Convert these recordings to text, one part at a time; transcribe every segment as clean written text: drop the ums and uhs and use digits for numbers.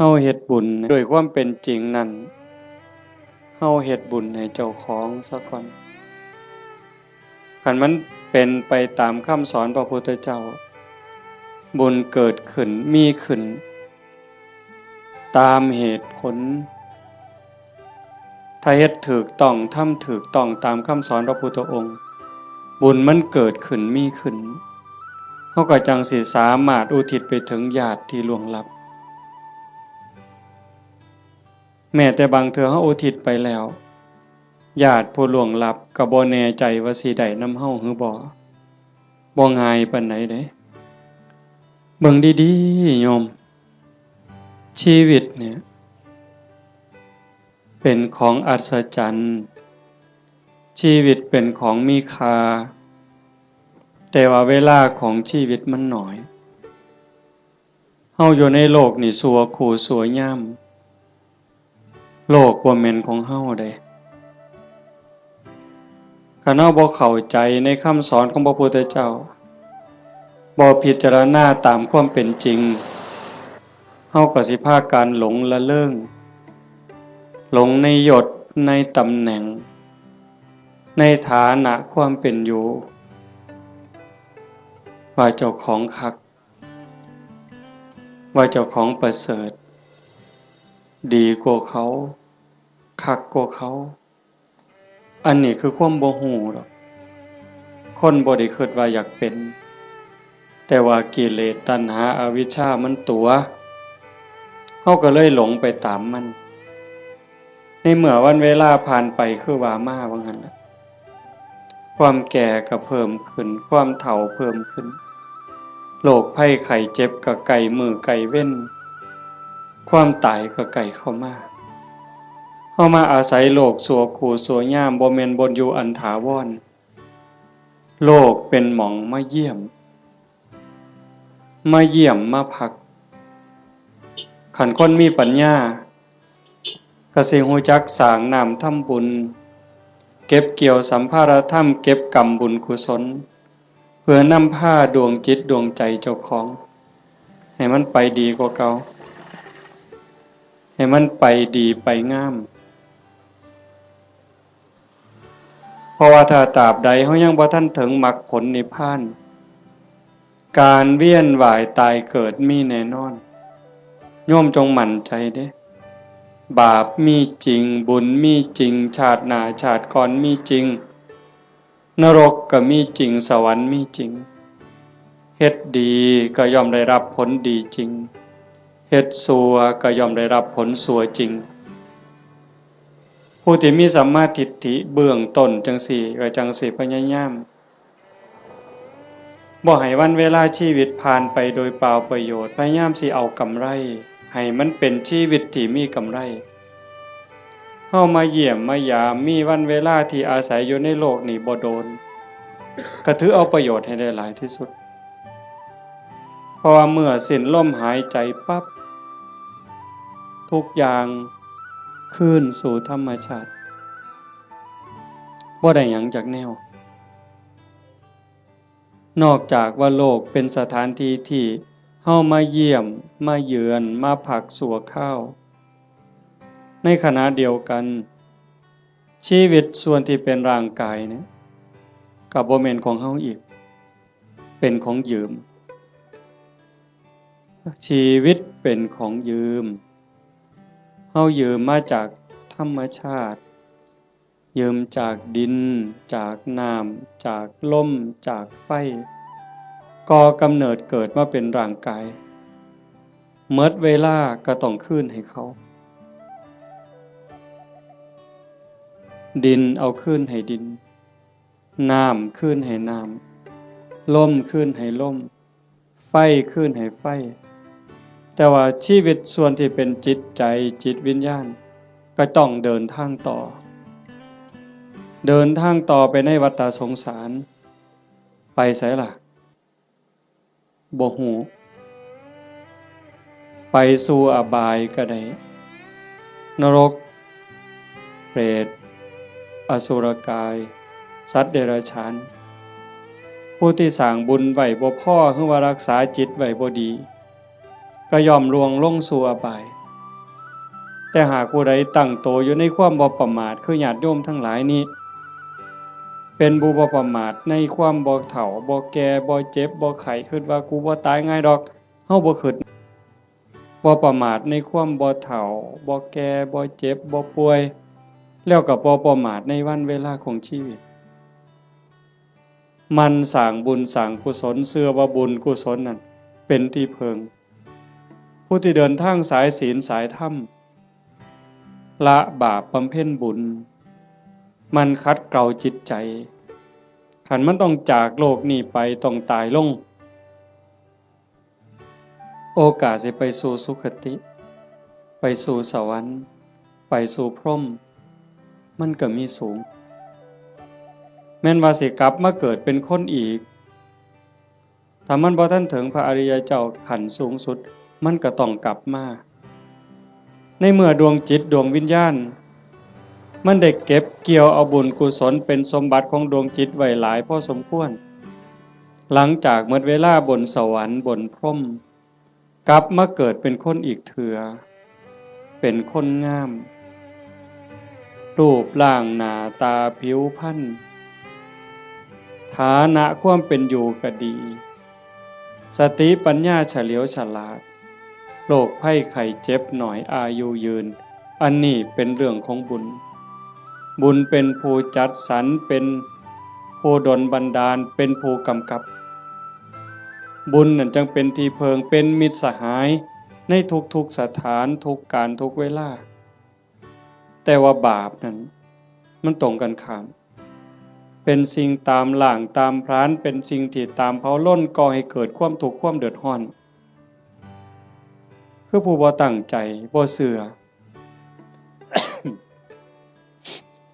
เฮาเฮ็ดบุญด้วยความเป็นจริงนั้นเฮาเฮ็ดบุญให้เจ้าของซะก่อนคันมันเป็นไปตามคำสอนพระพุทธเจ้าบุญเกิดขึ้นมีขึ้นตามเหตุผลถ้าเฮ็ดถูกต้องทำถูกต้องตามคำสอนพระพุทธองค์บุญมันเกิดขึ้นมีขึ้นเฮาก็จังสิสามารถอุทิศไปถึงญาติที่ล่วงลับแม้แต่บางเทื่อเฮาอุทิศไปแล้วญาติผู้ล่วงลับก็บ่แน่ใจว่าสิได้นำเฮาหรือบ่ง่ายปานใดเด้เบิ่งดีๆโยมชีวิตเนี่ยเป็นของอัศจรรย์ชีวิตเป็นของมีค่าแต่ว่าเวลาของชีวิตมันน้อยเฮาอยู่ในโลกนี่สัวคู่สัวยามโลกบ่แม่นของเฮาเด้คันเฮาบ่เข้าใจในคำสอนของพระพุทธเจ้าบ่พิจารณาตามความเป็นจริงเฮาก็สิพากันหลงละเริงหลงในยศในตำแหน่งในฐานะความเป็นอยู่ว่าเจ้าของคักว่าเจ้าของประเสริฐดีกว่าเขาคักกว่าเขาอันนี้คือความบ่ฮู้ดอกคนบ่ได้คิดว่าอยากเป็นแต่ว่ากิเลสตัณหาอวิชชามันตัวเฮาก็เลยหลงไปตามมันในเมื่อวันเวลาผ่านไปคือว่ามาว่างั้นล่ะความแก่ก็เพิ่มขึ้นความเฒ่าเพิ่มขึ้นโรคภัยไข้เจ็บก็ใกล้มื้อใกล้เว้นความตายก็ใกล้เข้ามาเฮามาอาศัยโลกสัวคู่สัวยามบ่แม่นบ่อยู่อันถาวรโลกเป็นหม่องมาเยี่ยมมาพักคันคนมีปัญญาก็สิรู้จักสร้างน้ำทำบุญเก็บเกี่ยวสัมภารธรรมเก็บกรรมบุญกุศลเพื่อนำพาดวงจิตดวงใจเจ้าของให้มันไปดีกว่าเก่าให้มันไปดีไปงามเพราะว่าถ้าตราบใดเฮายังบ่ทันถึงมรรคผลนิพพานการเวียนว่ายตายเกิดมีแน่นอนโยมจงมั่นใจเด้บาปมีจริงบุญมีจริงชาติหน้าชาติก่อนมีจริงนรกก็มีจริงสวรรค์มีจริงเฮ็ดดีก็ย่อมได้รับผลดีจริงเฮ็ดชั่วก็ย่อมได้รับผลชั่วจริงผู้ที่มีสัมมาทิฏฐิเบื้องต้นจังสี่ก็จังสิพยายามบ่ให้วันเวลาชีวิตผ่านไปโดยเปล่าประโยชน์พยายามสิเอากำไรให้มันเป็นชีวิตที่มีกำไรเฮามาเยี่ยมมายามมีวันเวลาที่อาศัยอยู่ในโลกนี้บ่โดนก็ถือเอาประโยชน์ให้ได้หลายที่สุดเพราะว่าเมื่อสิ้นลมหายใจปั๊บทุกอย่างคืนสู่ธรรมชาติบ่ได้หยังจากแนวนอกจากว่าโลกเป็นสถานที่ที่เฮามาเยี่ยมมาเยือนมาพักสัวข้าวในขณะเดียวกันชีวิตส่วนที่เป็นร่างกายเนี่ยก็บ่แม่นของเฮาอีกเป็นของยืมชีวิตเป็นของยืมเฮายืมมาจากธรรมชาติยืมจากดินจากน้ำจากลมจากไฟก่อกำเนิดเกิดมาเป็นร่างกายเมิดเวลาก็ต้องคืนให้เขาดินเอาคืนให้ดินน้ำคืนให้น้ำลมคืนให้ลมไฟคืนให้ไฟแต่ว่าชีวิตส่วนที่เป็นจิตใจจิตวิญญาณก็ต้องเดินทางต่อไปในวัฏสงสารไปไสล่ะบ่ฮู้ไปสู่อบายก็ได้นรกเปรตอสุรกายสัตว์เดรัจฉานผู้ที่สร้างบุญไว้บ่พอหรือว่ารักษาจิตไว้บ่ดีก็ย่อมลวงลงสู่อบาย แต่หากผู้ใดตั้งโตอยู่ในความบ่ประมาทคือญาติโยมทั้งหลายนี้เป็นผู้บ่ประมาทในความบ่เฒ่าบ่แก่บ่เจ็บบ่ไข้คิดว่ากูบ่ตายง่ายดอกเฮาบ่คิดบ่ประมาทในความบ่เฒ่าบ่แก่บ่เจ็บบ่ป่วยแล้วก็บ่ประมาทในวันเวลาของชีวิตมันสร้างบุญสร้างกุศลเชื่อว่าบุญกุศลนั้นเป็นที่พึ่งผู้ที่เดินทางสายศีลสายธรรมละบาปบำเพ็ญบุญมันคัดเกลาจิตใจขันมันต้องจากโลกนี้ไปต้องตายลงโอกาสสิไปสู่สุคติไปสู่สวรรค์ไปสู่พรหมมันก็มีสูงแม้นว่าสิกลับมาเกิดเป็นคนอีกถ้ามันบ่ทันถึงพระอริยเจ้าขั้นสูงสุดมันก็ต้องกลับมาในเมื่อดวงจิตดวงวิญญาณมันได้เก็บเกี่ยวเอาบุญกุศลเป็นสมบัติของดวงจิตไว้หลายพอสมควรหลังจากหมดเวลาบนสวรรค์บนพรหมกลับมาเกิดเป็นคนอีกเถื่อเป็นคนงามรูปร่างหน้าตาผิวพรรณฐานะความเป็นอยู่ก็ดีสติปัญญาเฉลียวฉลาดโรคภัยไข้เจ็บหน่อยอายุยืนอันนี้เป็นเรื่องของบุญบุญเป็นผู้จัดสรรเป็นผู้ดลบันดาลเป็นผู้กำกับบุญนั่นจึงเป็นที่เพิงเป็นมิตรสหายในทุกๆสถานทุกการทุกเวลาแต่ว่าบาปนั้นมันตรงกันข้ามเป็นสิ่งตามหลังตามพรานเป็นสิ่งที่ตามเผาล้นก่อให้เกิดความทุกข์ความเดือดร้อนคือผู้บ่ตั้งใจบ่เชื่อ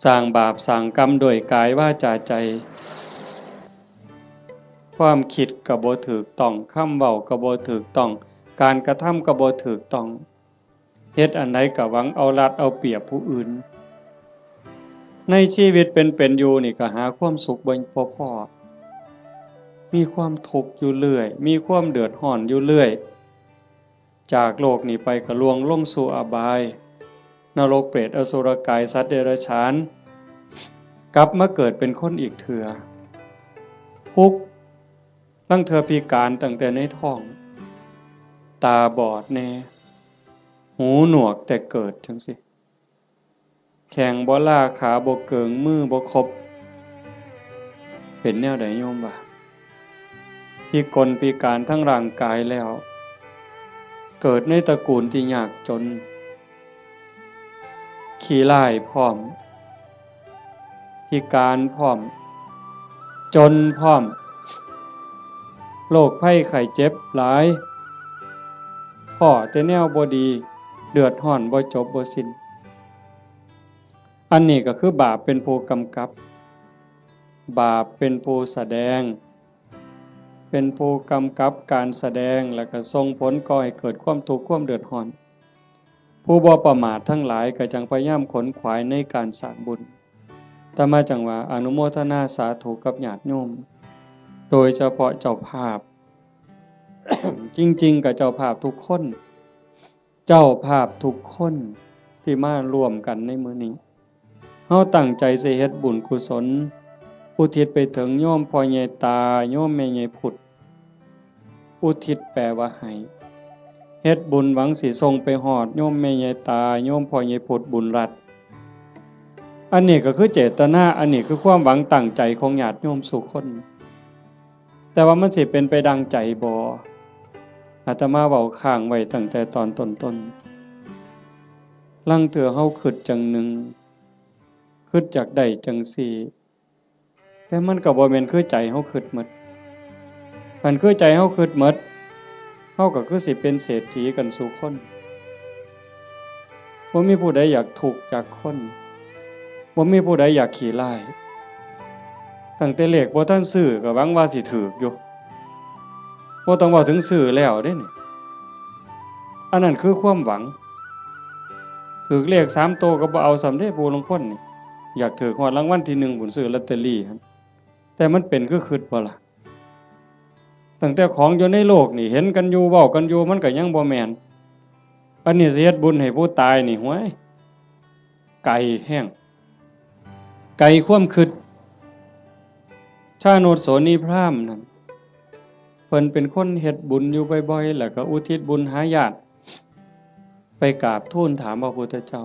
สร้างบาปสร้างกรรมโดยกายวาจาใจความคิดก็บ่ถูกต้องคำเว้าก็บ่ถูกต้องการกระทำก็บ่ถูกต้องเฮ็ดอันใดก็หวังเอารัดเอาเปรียบผู้อื่นในชีวิตเป็นอยู่นี่ก็หาความสุขบ่พอมีความทุกข์อยู่เรื่อยมีความเดือดร้อนอยู่เรื่อยจากโลกนี้ไปก็ล่วงลงสู่อบายนรกเปรตอสุรกายสัตว์เดรัจฉานกลับมาเกิดเป็นคนอีกเถื่อทุกข์ลังเธอพิการตั้งแต่ในท้องตาบอดแน่หูหนวกแต่เกิดจังสิแข้งบ่ล่าขาบ่เกิงมือบ่ครบเป็นแนวใดโยมบ่าพิกลพิการทั้งร่างกายแล้วเกิดในตระกูลที่ยากจนขี้ร้ายพร้อมพิการพร้อมจนพร้อมโรคภัยไข้เจ็บหลายพ่อแต่แนวบ่ดีเดือดร้อนบ่จบบ่สิ้นอันนี้ก็คือบาปเป็นผู้กำกับบาปเป็นผู้แสดงเป็นผู้กำกับการแสดงแล้วก็ส่งผลก่อให้เกิดความทุกข์ความเดือดร้อนผู้บ่ประมาททั้งหลายก็จังพยายามขนขวายในการสร้างบุญแต่มาจังว่าอนุโมทนาสาธุกับญาติโยมโดยเฉพาะเจ้าภาพ จริงๆกับเจ้าภาพทุกคนเจ้าภาพทุกคนที่มาร่วมกันในมื้อนี้เฮาตั้งใจสิเฮ็ดบุญกุศลอุทิศไปถึงโยมพ่อใหญ่ตาโยมแม่ใหญ่พุทธอุทิศแปลว่าให้เฮ็ดบุญหวังสิส่งไปฮอดโยมแม่ใหญ่ตาโยมพ่อใหญ่พุทธบุญรัตน์อันนี้ก็คือเจตนาอันนี้คือความหวังตั้งใจของญาติโยมทุกคนแต่ว่ามันสิเป็นไปดังใจบ่อาตมาเว้าค้างไว้ตั้งแต่ตอนต้นๆลังเทื่อเฮาคิดจังหนึ่งคิดจากได้จังสี่แต่มันก็บ่แม่นคือใจเฮาคิดหมดคันคือใจเฮาคิดหมดเฮาก็คือสิเป็นเศรษฐีกันสู่คนบ่มีผู้ใดอยากทุกข์จากคนบ่มีผู้ใดอยากขี้ร้ายตั้งแต่เลขบ่ทันซื้อก็หวังว่าสิถูกอยู่บ่ต้องเว้าถึงซื้อแล้วเด้นี่อันนั้นคือความหวังถูกเลข3โตวก็บ่เอาสำเร็จผู้ลางคนนี่อยากถูกฮอดรางวัลที่1บุญซื้อลอตเตอรี่ครับแต่มันเป็นคือคิดบ่ล่ะตั้งแต่ของอยู่ในโลกนี่เห็นกันอยู่เว้ากันอยู่มันก็ยังบ่แม่น อันนี้สิเฮ็ดบุญให้ผู้ตายนี่ห้วยไกลแห้งไกลความคิดชาโนดโสนีพราหมณ์นั่นเพิ่นเป็นคนเฮ็ดบุญอยู่บ่อยๆแล้วก็อุทิศบุญหาญาติไปกราบทูลถามพระพุทธเจ้า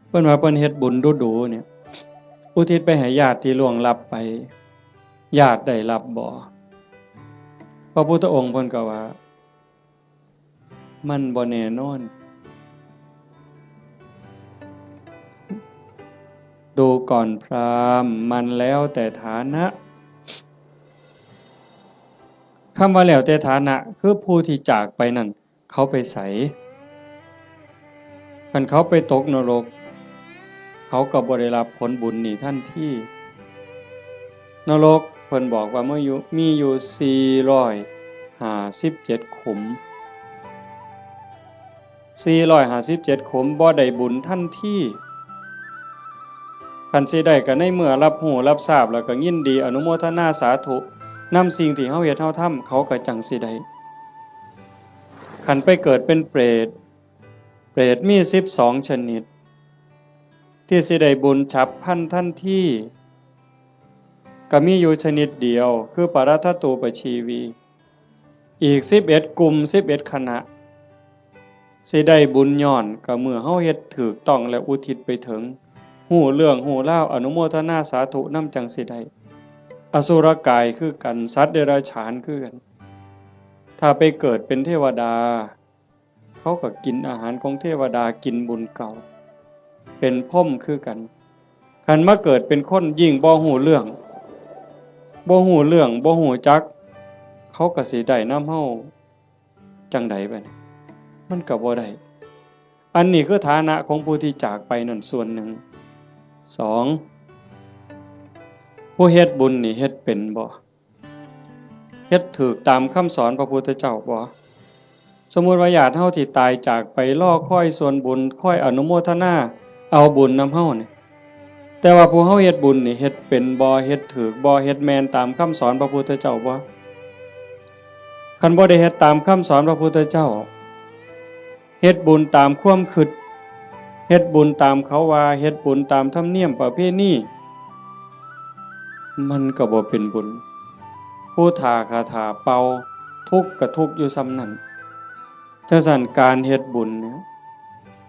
เพิ่นว่าเพิ่นเฮ็ดบุญดูๆเนี่ยอุทิศไปให้ญาติที่ล่วงลับไปญาติได้รับบ่พระพุทธองค์เพิ่นก็ว่ามันบ่แน่นอนดูก่อนพราหมณ์มันแล้วแต่ฐานะคำว่าแล้วแต่ฐานะคือผู้ที่จากไปนั่นเขาไปไสคันเขาไปตกนรกเขาก็บ่ได้รับผลบุญนี่ทันทีนรกเพิ่นบอกว่ามีอยู่457ขุม457ขุมบ่ได้บุญทันทีคันสิได้ก็ในเมื่อรับรู้รับทราบแล้วก็ยินดีอนุโมทนาสาธุนำสิ่งที่เฮาเฮ็ดเฮาทำเขาก็จังสิได้คันไปเกิดเป็นเปรตมี12ชนิดที่สิได้บุญฉับพลันทันทีก็มีอยู่ชนิดเดียวคือปรัตถตูปชีวีอีก11กลุ่ม11คณะสิได้บุญย้อนก็เมื่อเฮาเฮ็ดถูกต้องและอุทิศไปถึงฮู้เรื่องฮู้ราวอนุโมทนาสาธุนำจังสิได้อสุรกายคือกันสัตว์เดรัจฉานคือกันถ้าไปเกิดเป็นเทวดาเขาก็กินอาหารของเทวดากินบุญเก่าเป็นพรหมคือกันคันมาเกิดเป็นคนยิ่งบ่ฮู้เรื่องบ่ฮู้จักเขาก็สิได้นำเฮาจังได๋บัดนี้มันก็บ่ได้อันนี้คือฐานะของผู้ที่จากไปนั่นส่วนหนึ่ง2ผู้เฮ็ดบุญนี่เฮ็ดเป็นบ่เฮ็ดถูกตามคำสอนพระพุทธเจ้าบ่สมมุติว่าญาติเฮาที่ตายจากไปรอคอยส่วนบุญคอยอนุโมทนาเอาบุญนำเฮานี่แต่ว่าผู้เฮาเฮ็ดบุญนี่เฮ็ดเป็นบ่เฮ็ดถูกบ่เฮ็ดแม่นตามคำสอนพระพุทธเจ้าบ่คันบ่ได้เฮ็ดตามคำสอนพระพุทธเจ้าเฮ็ดบุญตามความคิดเฮ็ดบุญตามเขาว่าเฮ็ดบุญตามธรรมเนียมประเพณีมันก็บ่เป็นบุญผู้ทาคาถาเป่าทุกข์ก็ทุกข์อยู่ซ้ำนั้นจังซั่นการเฮ็ดบุญเนี่ย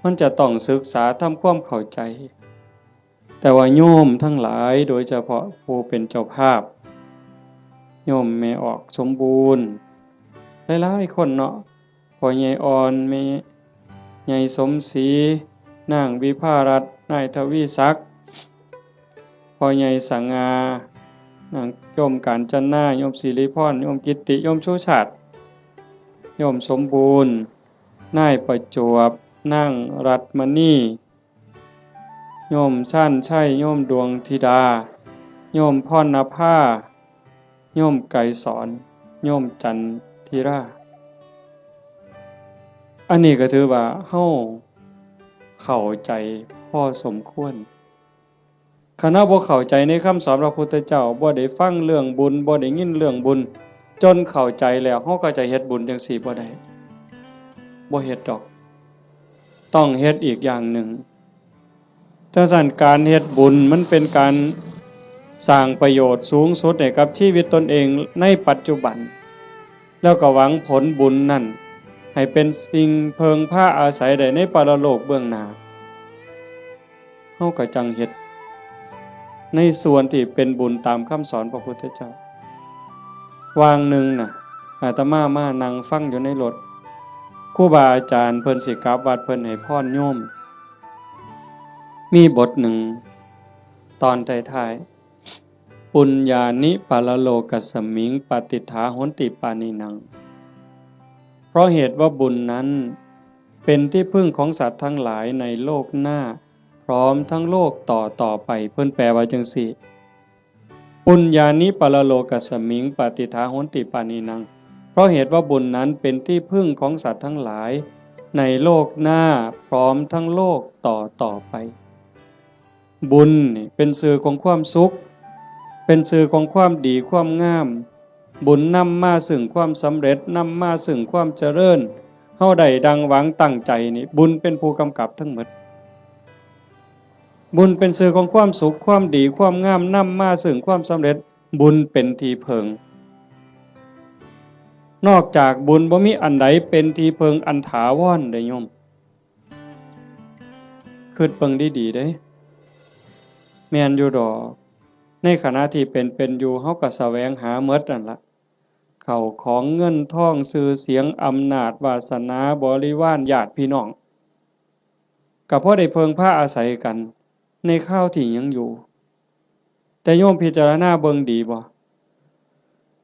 มันจะต้องศึกษาทำความเข้าใจแต่ว่าโยมทั้งหลายโดยเฉพาะผู้เป็นเจ้าภาพโยมแม่ออกสมบูรณ์หลายๆคนเนาะพ่อใหญ่อ่อนแม่ใหญ่สมศรีนางวิภารัตน์นายทวีศักดิ์พ่อใหญ่สังงานางโยมกาญจนาโยมศิริพรโยมกิตติโยมชูชาติโยมสมบูรณ์นายประจวบนางรัตมณีโยมชั่นชัยโยมดวงธิดาโยมพรณภาโยมไกรสอนโยมจันทิราอันนี้ก็ถือว่าเฮาเข้าใจพอสมควรคณะบ่เข้าใจในคำสอนพระพุทธเจ้าบ่ได้ฟังเรื่องบุญบ่ได้ยินเรื่องบุญจนเข้าใจแล้วเฮาก็จะเฮ็ดบุญจังซี่บ่ได้บ่เฮ็ดดอกต้องเฮ็ดอีกอย่างหนึ่งจังซั่นการเฮ็ดบุญมันเป็นการสร้างประโยชน์สูงสุดให้กับชีวิตตนเองในปัจจุบันแล้วก็หวังผลบุญนั่นให้เป็นสิ่งเพิงพาอาศัยได้ในปรโลกเบื้องหน้าเฮาก็จังเฮ็ดในส่วนที่เป็นบุญตามคำสอนพระพุทธเจ้าวางหนึ่งน่ะอาตมามานั่งฟังอยู่ในรถครูบาอาจารย์เพิ่นสิกลับวัดเพิ่นให้พรโยมมีบทหนึ่งตอนท้ายๆปุญญานิปรโลกัสสมิงปฏิฐาโหนติปานินังเพราะเหตุว่าบุญนั้นเป็นที่พึ่งของสัตว์ทั้งหลายในโลกหน้าพร้อมทั้งโลกต่อไปเพิ่นแปลว่าจังซี่ปุญญานิปรโลกัสสมิงปฏิฐาโหนติปานินังเพราะเหตุว่าบุญนั้นเป็นที่พึ่งของสัตว์ทั้งหลายในโลกหน้าพร้อมทั้งโลกต่อไป บุญนี่เป็นสื่อของความสุขเป็นสื่อของความดีความงามบุญนำมาซึ่งความสำเร็จนำมาซึ่งความเจริญเฮาได้ดังหวังตั้งใจนี่บุญเป็นผู้กำกับทั้งหมดบุญเป็นสื่อของความสุขความดีความงามนำมาซึ่งความสำเร็จบุญเป็นที่เพิงนอกจากบุญบ่มีอันใดเป็นที่เพิงอันถาวรได้โยมคิดเบิ่งดีๆเด้แม่นอยู่ดอกในขณะที่เป็นอยู่เฮาก็แสวงหาหมดนั่นล่ะเข้าของเงินทองชื่อเสียงอำนาจวาสนาบริวารญาติพี่น้องก็พอได้เพิงพาอาศัยกันในข้าวที่ยังอยู่แต่โยมพิจารณาเบิ่งดีบ่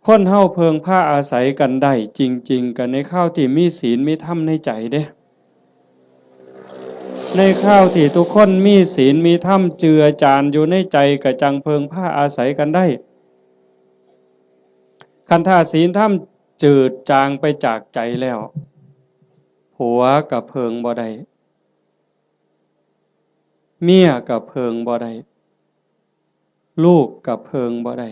คนเฮาเพิงพาอาศัยกันได้จริงๆกันในข้าวที่มีศีลมีธรรมในใจเด้ในข้าวที่ทุกคนมีศีลมีธรรมเจือจานอยู่ในใจก็จังเพิงพาอาศัยกันได้คันถ้าศีลธรรมจืดจางไปจากใจแล้วผัวกับเพิงบ่ได้เมียกับเพิงบ่ได้ลูกกับเพิงบ่ได้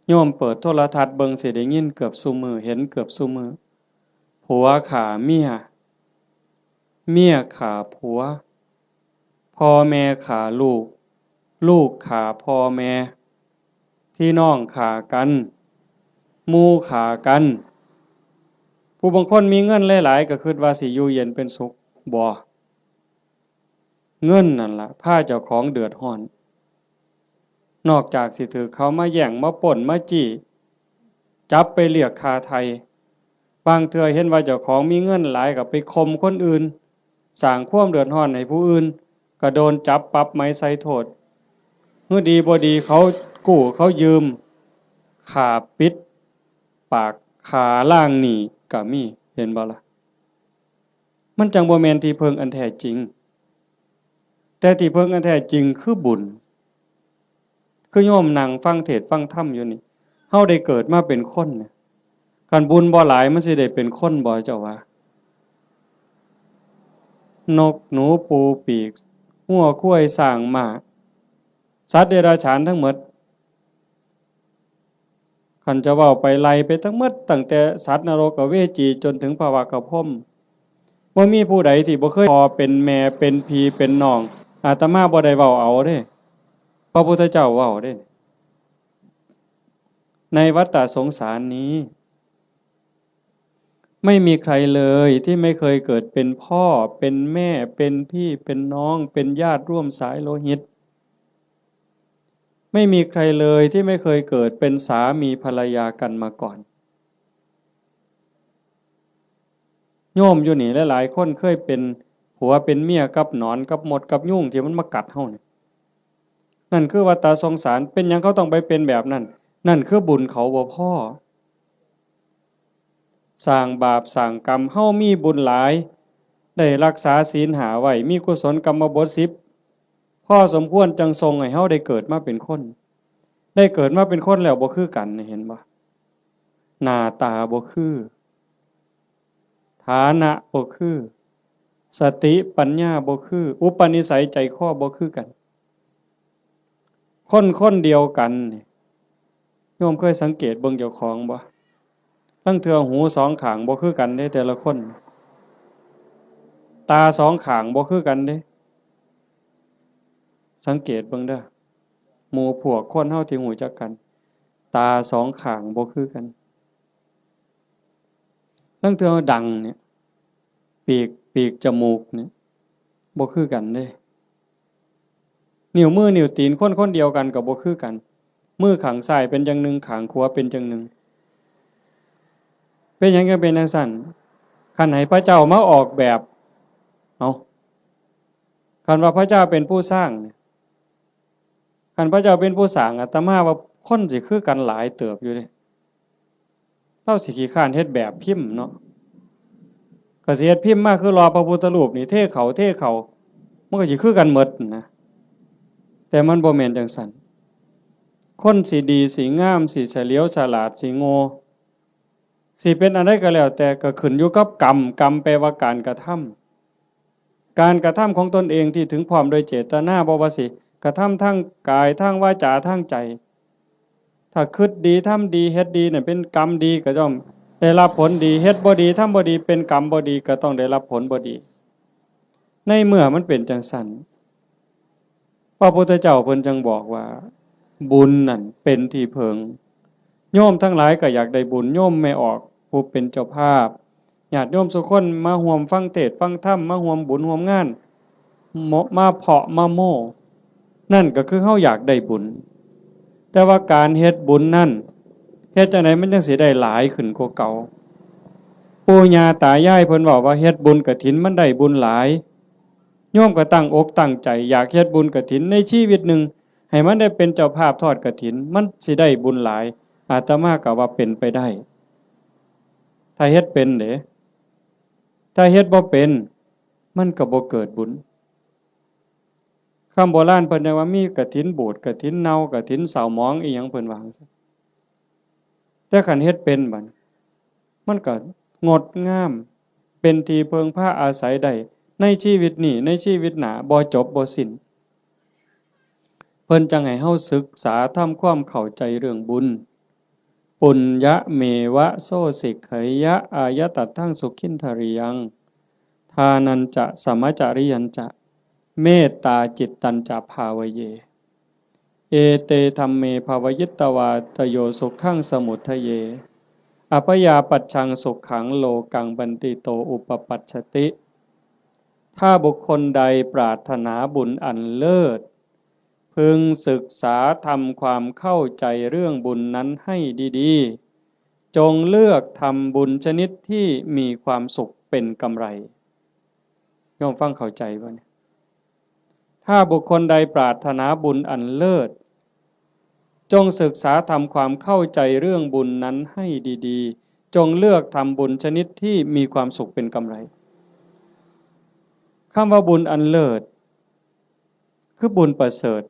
โยมเปิดโทรทัศน์เบิ่งสิได้ยินเกือบซุมื้อเห็นเกือบซุมื้อผัวฆ่าเมียเมียฆ่าผัวพ่อแม่ฆ่าลูกลูกฆ่าพ่อแม่พี่น้องฆ่ากันหมู่ฆ่ากันผู้บางคนมีเงินหลายๆก็คิดว่าสิอยู่เย็นเป็นสุขบ่เงินนั่นล่ะพาเจ้าของเดือดร้อนนอกจากสิถือเขามาแย่งมาป่นมาจี้จับไปเรียกค่าไทยบางเทื่อเห็นว่าเจ้าของมีเงินหลายก็ไปข่มคนอื่นสร้างความเดือดร้อนให้ผู้อื่นก็โดนจับปรับไม้ใส่โทษเมื่อดีบ่ดีเขากู้เขายืมค่าปิดปากค่าล้างหนี้ก็มีเห็นบ่ล่ะมันจังบ่แม่นที่เพิงอันแท้จริงแต่ที่เพิงอันแท้จริงคือบุญคือโยมนั่งฟังเทศน์ฟังธรรมอยู่นี่เฮาได้เกิดมาเป็นคนเนี่ยคันบุญบ่หลายมันสิได้เป็นคนบ่เจ้าว่านกหนูปูปีกงัวควายสร้างม้าสัตว์เดรัจฉานทั้งหมดคันจะเว้าไปไล่ไปทั้งหมดตั้งแต่สัตว์นรกอเวจีจนถึงภวากพรหมบ่มีผู้ใดที่บ่เคยพ่อเป็นแม่เป็นพี่เป็นน้องอาตมาบ่ได้เว้าเอาเด้พระพุทธเจ้าเว้าเด้ในวัฏสงสารนี้ไม่มีใครเลยที่ไม่เคยเกิดเป็นพ่อเป็นแม่เป็นพี่เป็นน้องเป็นญาติร่วมสายโลหิตไม่มีใครเลยที่ไม่เคยเกิดเป็นสามีภรรยากันมาก่อนโยมอยู่นี่หลายๆคนเคยเป็นผัวเป็นเมียกับหนอนกับมดกับยุงที่มันมากัดเฮานี่นั่นคือวัฏสงสารเป็นหยังเขาต้องไปเป็นแบบนั้นนั่นคือบุญเขาบ่พอสร้างบาปสร้างกรรมเฮามีบุญหลายได้รักษาศีลหาไว้มีกุศลกรรมบท10พอสมควรจังทรงให้เฮาได้เกิดมาเป็นคนได้เกิดมาเป็นคนแล้วบ่คือกันเห็นบ่หน้าตาบ่คือฐานะบ่คือสติปัญญาบ่คืออุปนิสัยใจคอบ่คือกันคนเดียวกันโยมเคยสังเกตเบิ่งเจ้าของบ่ลางเทื่อหูสองข้างบ่คือกันเด้แต่ละคนตาสองข้างบ่คือกันเด้สังเกตเบิ่งเด้อหมู่พวกคนเฮาที่รู้จักกันตาสองข้างบ่คือกันลางเทื่อดังเนี่ยปีกจมูกเนี่ยบ่คือกันเด้นิ้วมือนิ้วตีนคนเดียวกันก็บ่คือกันมือข้างซ้ายเป็นจังหนึงข้างขวาเป็นจังหนึงเป็นหยังก็เป็นจังซั่นคันให้พระเจ้ามาออกแบบเอาคันว่าพระเจ้าเป็นผู้สร้างเนี่ยคันพระเจ้าเป็นผู้สร้างอาตมาว่าคนสิคือกันหลายเติบอยู่เด้เราสิขี้คร้านเฮ็ดแบบพิมพ์เนาะก็สิเฮ็ดพิมพ์มาคือรอพระพุทธรูปนี่เทเขามันก็สิคือกันหมดนะแต่มันบ่แม่นจังซั่นคนสิดีสิงามสิเฉลียวฉลาดสิโง่สิเป็นอะไรก็แล้วแต่ก็ขึ้นอยู่กับกรรมแปลว่าการกระท การกระทำของตนเองที่ถึงพร้อมโดยเจตนาบ่ว่าสิกระทำทั้งกายทั้งวาจาทั้งใจถ้าคิดดีทำดีเฮ็ดดีเนี่ยเป็นกรรมดีก็ต้องได้รับผลดีเฮ็ดบ่ดีทำบ่ดีเป็นกรรมบ่ดีก็ต้องได้รับผลบ่ดีในเมื่อมันเป็นจังซั่นพระพุทธเจ้าเพิ่นจึงบอกว่าบุญนั่นเป็นที่เพิงโยมทั้งหลายก็อยากได้บุญโยมไม่ออกผู้เป็นเจ้าภาพญาติโยมทุกคนมาร่วมฟังเทศน์ฟังธรรมมาร่วมบุญร่วมงานมาเพาะมาโม่นั่นก็คือเฮาอยากได้บุญแต่ว่าการเฮ็ดบุญนั่นเฮ็ดจังได๋มันจังสิได้หลายขึ้นกว่าเก่าปู่ย่าตายายเพิ่นบอกว่าเฮ็ดบุญกฐินมันได้บุญหลายโยมก็ตั้งอกตั้งใจอยากเฮ็ดบุญกฐินในชีวิตหนึ่งให้มันได้เป็นเจ้าภาพทอดกฐินมันสิได้บุญหลายอาตมาก็ว่าเป็นไปได้ถ้าเฮ็ดเป็นเด้ถ้าเฮ็ดบ่เป็นมันก็บ่เกิดบุญคำโบราณเพิ่นว่ามีกฐินบูดกฐินเน่ากฐินเศร้าหมองอีหยังเพิ่นว่าจังซั่นแต่คันเฮ็ดเป็นบัดมันก็งดงามเป็นที่เพิงพาอาศัยได้ในชีวิตนี้ในชีวิตหน้าบ่จบบ่สิ้นเพิ่นจังให้เฮาศึกษาทำความเข้าใจเรื่องบุญปุญญะเมวะโสสิกขยะอายตัตถังสุขินทริยังทานันจะสมจาริยันจะเมตตาจิตตัญจะภาวเยเอเตธัมเมภาวยิตตวาตโยสุขังสมุทเยอภยาปัจฉังสุขังโลกังบันติโตอุปปัชชติถ้าบุคคลใดปรารถนาบุญอันเลิศพึงศึกษาทำความเข้าใจเรื่องบุญนั้นให้ดีๆจงเลือกทำบุญชนิดที่มีความสุขเป็นกำไรโยมฟังเข้าใจบ่เนี่ยถ้าบุคคลใดปรารถนาบุญอันเลิศจงศึกษาทำความเข้าใจเรื่องบุญนั้นให้ดีๆจงเลือกทำบุญชนิดที่มีความสุขเป็นกำไรคำว่าบุญอันเลิศคือบุญประเสริฐ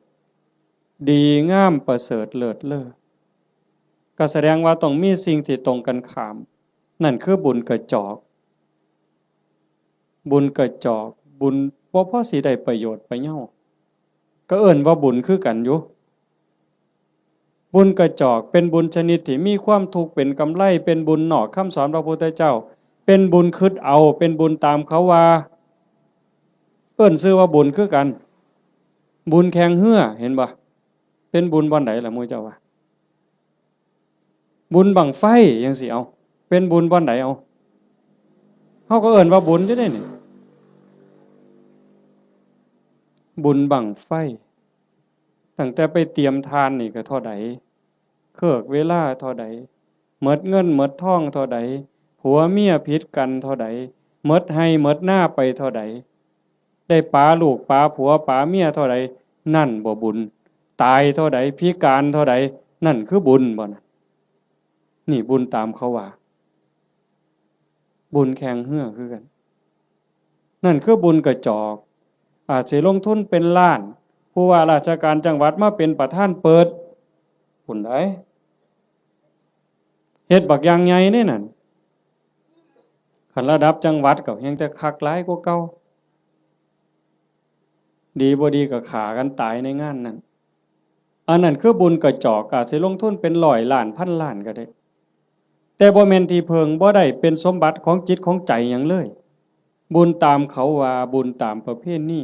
ดีงามประเสริฐเลิศเลอก็แสดงว่าต้องมีสิ่งที่ตรงกันข้ามนั่นคือบุญกระจอกบุญกระจอกบุญบ่พอสิได้ประโยชน์ไปเหย้าก็เอิ้นว่าบุญคือกันอยู่บุญกระจอกเป็นบุญชนิดที่มีความทุกข์เป็นกำไรเป็นบุญนอกคำสอนพระพุทธเจ้าเป็นบุญคิดเอาเป็นบุญตามเขาว่าเอิ้นชื่อว่าบุญคือกันบุญแข่งเหือเห็นบ่เป็นบุญบ่อนใดล่ะหมู่เจ้าว่าบุญบั้งไฟจังสิเอาเป็นบุญบ่อนใดเอาเฮาก็เอิ้นว่าบุญอยู่เด้นี่บุญบั้งไฟตั้งแต่ไปเตรียมทานนี่ก็เท่าใดเครือกเวลาเท่าใดหมดเงินหมดทองเท่าใดผัวเมียผิดกันเท่าใดหมดให้หมดหน้าไปเท่าใดได้ปาลูกปาผัวปาเมียเท่าใดนั่นบ่บุญตายเท่าใดพิการเท่าใดนั่นคือบุญบ่นะนี่บุญตามเขาว่าบุญแข่งเหือคือกันนั่นคือบุญกระจอกอาจสิลงทุนเป็นล้านผู้ว่าราชการจังหวัดมาเป็นประธานเปิดพุ่นได้เฮ็ดบักอย่างใหญ่นี่นั่นคันระดับจังหวัดก็ยังแต่คักหลายกว่าเก่าดีบ่ดีก็ฆ่ากันตายในงานนั้นอันนั้นคือบุญกระจอกอาจสิลงทุนเป็นร้อยล้านพันล้านก็ได้แต่บ่แม่นที่เพิงบ่ได้เป็นสมบัติของจิตของใจหยังเลยบุญตามเขาว่าบุญตามประเพณี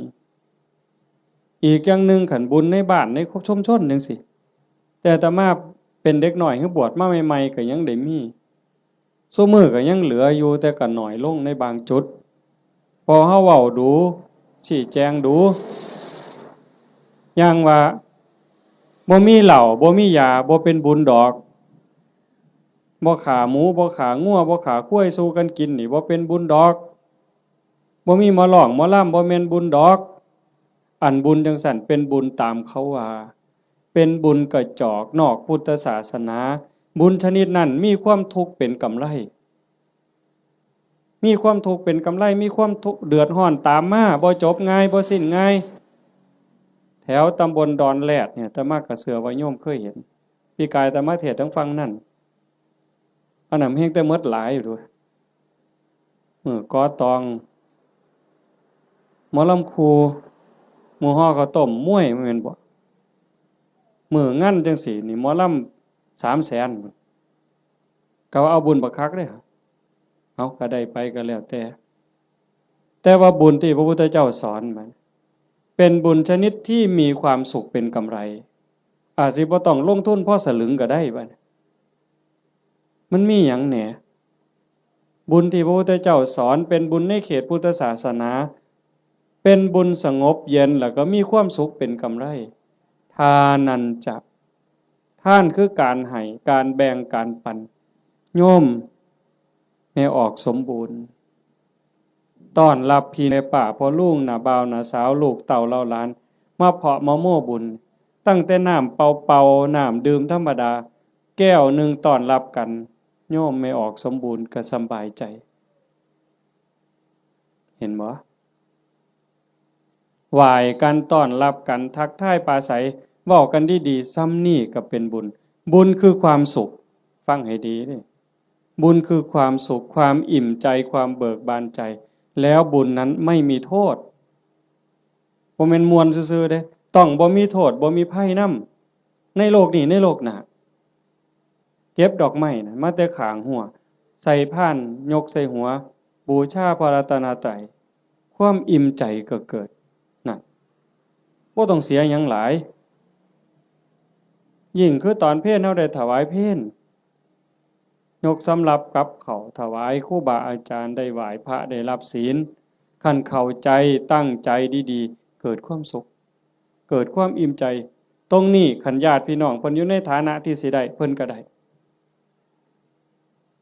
อีกอย่างหนึ่งขันบุญในบ้านในชุมชนจังซี่แต่อาตมาเป็นเด็กน้อยคือบวชมาใหม่ๆก็ยังได้มีซุมื้อก็ยังเหลืออยู่แต่ก็น้อยลงในบางจุดพอเฮาเว้าดูชี้แจงดูอย่างว่าบ่มีเหล้าบ่มียาบ่เป็นบุญดอกบ่ฆ่าหมูบ่ฆ่างัวบ่ฆ่าควายสู้กันกินนี่บ่เป็นบุญดอกบ่มีหมอร้องหมอลำบ่แม่นบุญดอกอันบุญจังซั่นเป็นบุญตามเขาว่าเป็นบุญกระจอกนอกพุทธศาสนาบุญชนิดนั้นมีความทุกข์เป็นกำไรมีความทุกข์เป็นกำไรมีความทุกข์เดือดร้อนตามมาบ่จบง่ายบ่สิ้นง่ายแถวตำบลดอนแลดเนี่ยอาตมาก็เชื่อว่าโยมเคยเห็นปีกายอาตมาเทศน์ทั้งฟังนั่นอันนั้นเฮงแต่หมดหลายอยู่ด้วยกอตอง หมอลำครูหมู่ฮ้อข้าวต้มมวยแม่นบ่มื้องานจังซี่นี่หมอลำ300,000ก็ว่าเอาบุญบักคักเด้อเอาก็ได้ไปก็แล้วแต่ว่าบุญที่พระพุทธเจ้าสอนมันเป็นบุญชนิดที่มีความสุขเป็นกำไรอาจสิบ่ต้องลงทุนพอสลึงก็ได้บัดมันมีหยังแหน่บุญที่พระพุทธเจ้าสอนเป็นบุญในเขตพุทธศาสนาเป็นบุญสงบเย็นแล้วก็มีความสุขเป็นกำไรทานันจะท่านคือการให้การแบ่งการปันโยมให้ออกสมบูรณ์ต้อนรับพี่ในป่าพ่อลุงหน้าบ่าวหน้าสาวลูกเต่าเล่าหลานมาเพาะมะโม่บุญตั้งแต่น้ำเป่าๆน้ำดื่มธรรมดาแก้วหนึ่งต้อนรับกันโยมไม่ออกสมบูรณ์ก็สบายใจเห็นบ่ไหว้กันต้อนรับกันทักทายปราศัยเว้ากันดีๆซ้ำนี่ก็เป็นบุญบุญคือความสุขฟังให้ดีนี่บุญคือความสุขความอิ่มใจความเบิกบานใจแล้วบุญนั้นไม่มีโทษบ่แม่นม่วนซื่อๆเด้ต้องบ่มีโทษบ่มีภัยนำในโลกนี้ในโลกหน้าเก็บดอกไม้น่ะมาแต่ข้างหัวใส่พานยกใส่หัวบูชาพระรัตนตรัยความอิ่มใจก็เกิดนั่นบ่ต้องเสียหยังหลายยิ่งคือตอนเพลเฮาได้ถวายเพลยกสำรับกับเขาถวายครูบาอาจารย์ได้ไหว้พระได้รับศีลคันเข้าใจตั้งใจดีๆเกิดความสุขเกิดความอิ่มใจตรงนี้คันญาติพี่น้องเพิ่นอยู่ในฐานะที่สิได้เพิ่นก็ได้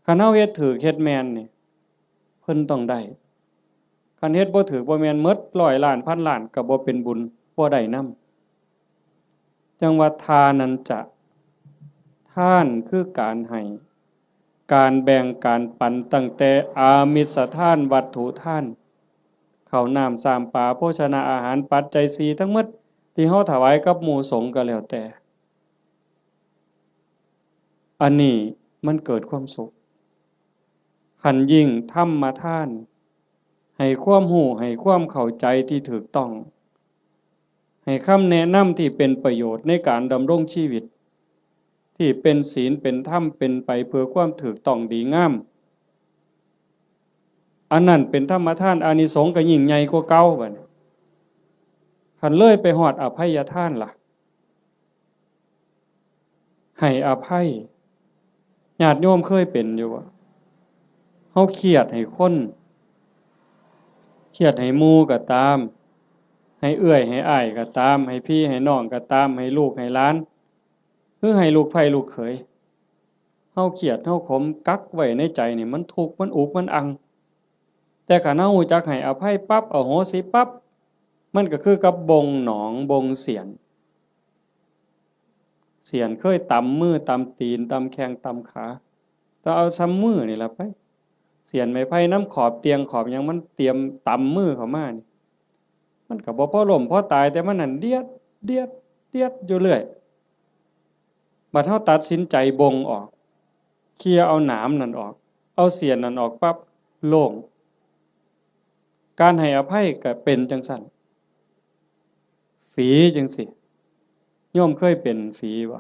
คันเฮาเฮ็ดถูกเฮ็ดแม่นนี่เพิ่นต้องได้คันเฮ็ดบ่ถูกบ่แม่นหมด100ล้านพันล้านก็บ่เป็นบุญบ่ได้นำจังว่าทานันจะทานคือการให้การแบ่งการปันตั้งแต่อามิสทานวัตถุทานข้าวน้ำสามปลาโภชนาอาหารปัจจัย4ทั้งหมดที่เฮาถวายกับหมู่สงฆ์ก็แล้วแต่อันนี้มันเกิดความสุขคันยิ่งธรรมทานให้ความรู้ให้ความเข้าใจที่ถูกต้องให้คำแนะนำที่เป็นประโยชน์ในการดำรงชีวิตที่เป็นศีลเป็นธรรมเป็นไปเพื่อความถูกต้องดีงามอันนั้นเป็นธรรมทานอานิสงส์ก็ยิ่งใหญ่กว่าเก่าบัดนี้คันเลยไปฮอดอภัยทานล่ะให้อภัยญาติโยมเคยเป็นอยู่บ่เฮาเครียดให้คนเครียดให้หมู่ก็ตามให้เอื้อยให้อ้ายก็ตามให้พี่ให้น้องก็ตามให้ลูกให้หลานคือให้ลูกไผลูกเขยเฮาเครียดเฮาขมกักไว้ในใจนี่มันทุกข์มันอุกมันอังแต่คันเฮารู้จักให้อภัยปั๊บอโหสิปั๊บมันก็คือกับบงหนองบงเสียนเคยตำมือตำตีนตำแข้งตำขาก็เอาซ้ำมือนี่ล่ะไปเสียนไม้ไผ่น้ำขอบเตียงขอบหยังมันเตรียมตำมือเข้ามานี่มันก็บ่พอล้มพอตายแต่มันนั่นเดียดเดียดเดียดอยู่เรื่อยบัดเฮาตัดสินใจบงออกเคลียเอาหนามนั่นออกเอาเสียนนั่นออกปั๊บโล่งการให้อภัยก็เป็นจังซั่นฝีจังซี่โยมเคยเป็นฝีบ่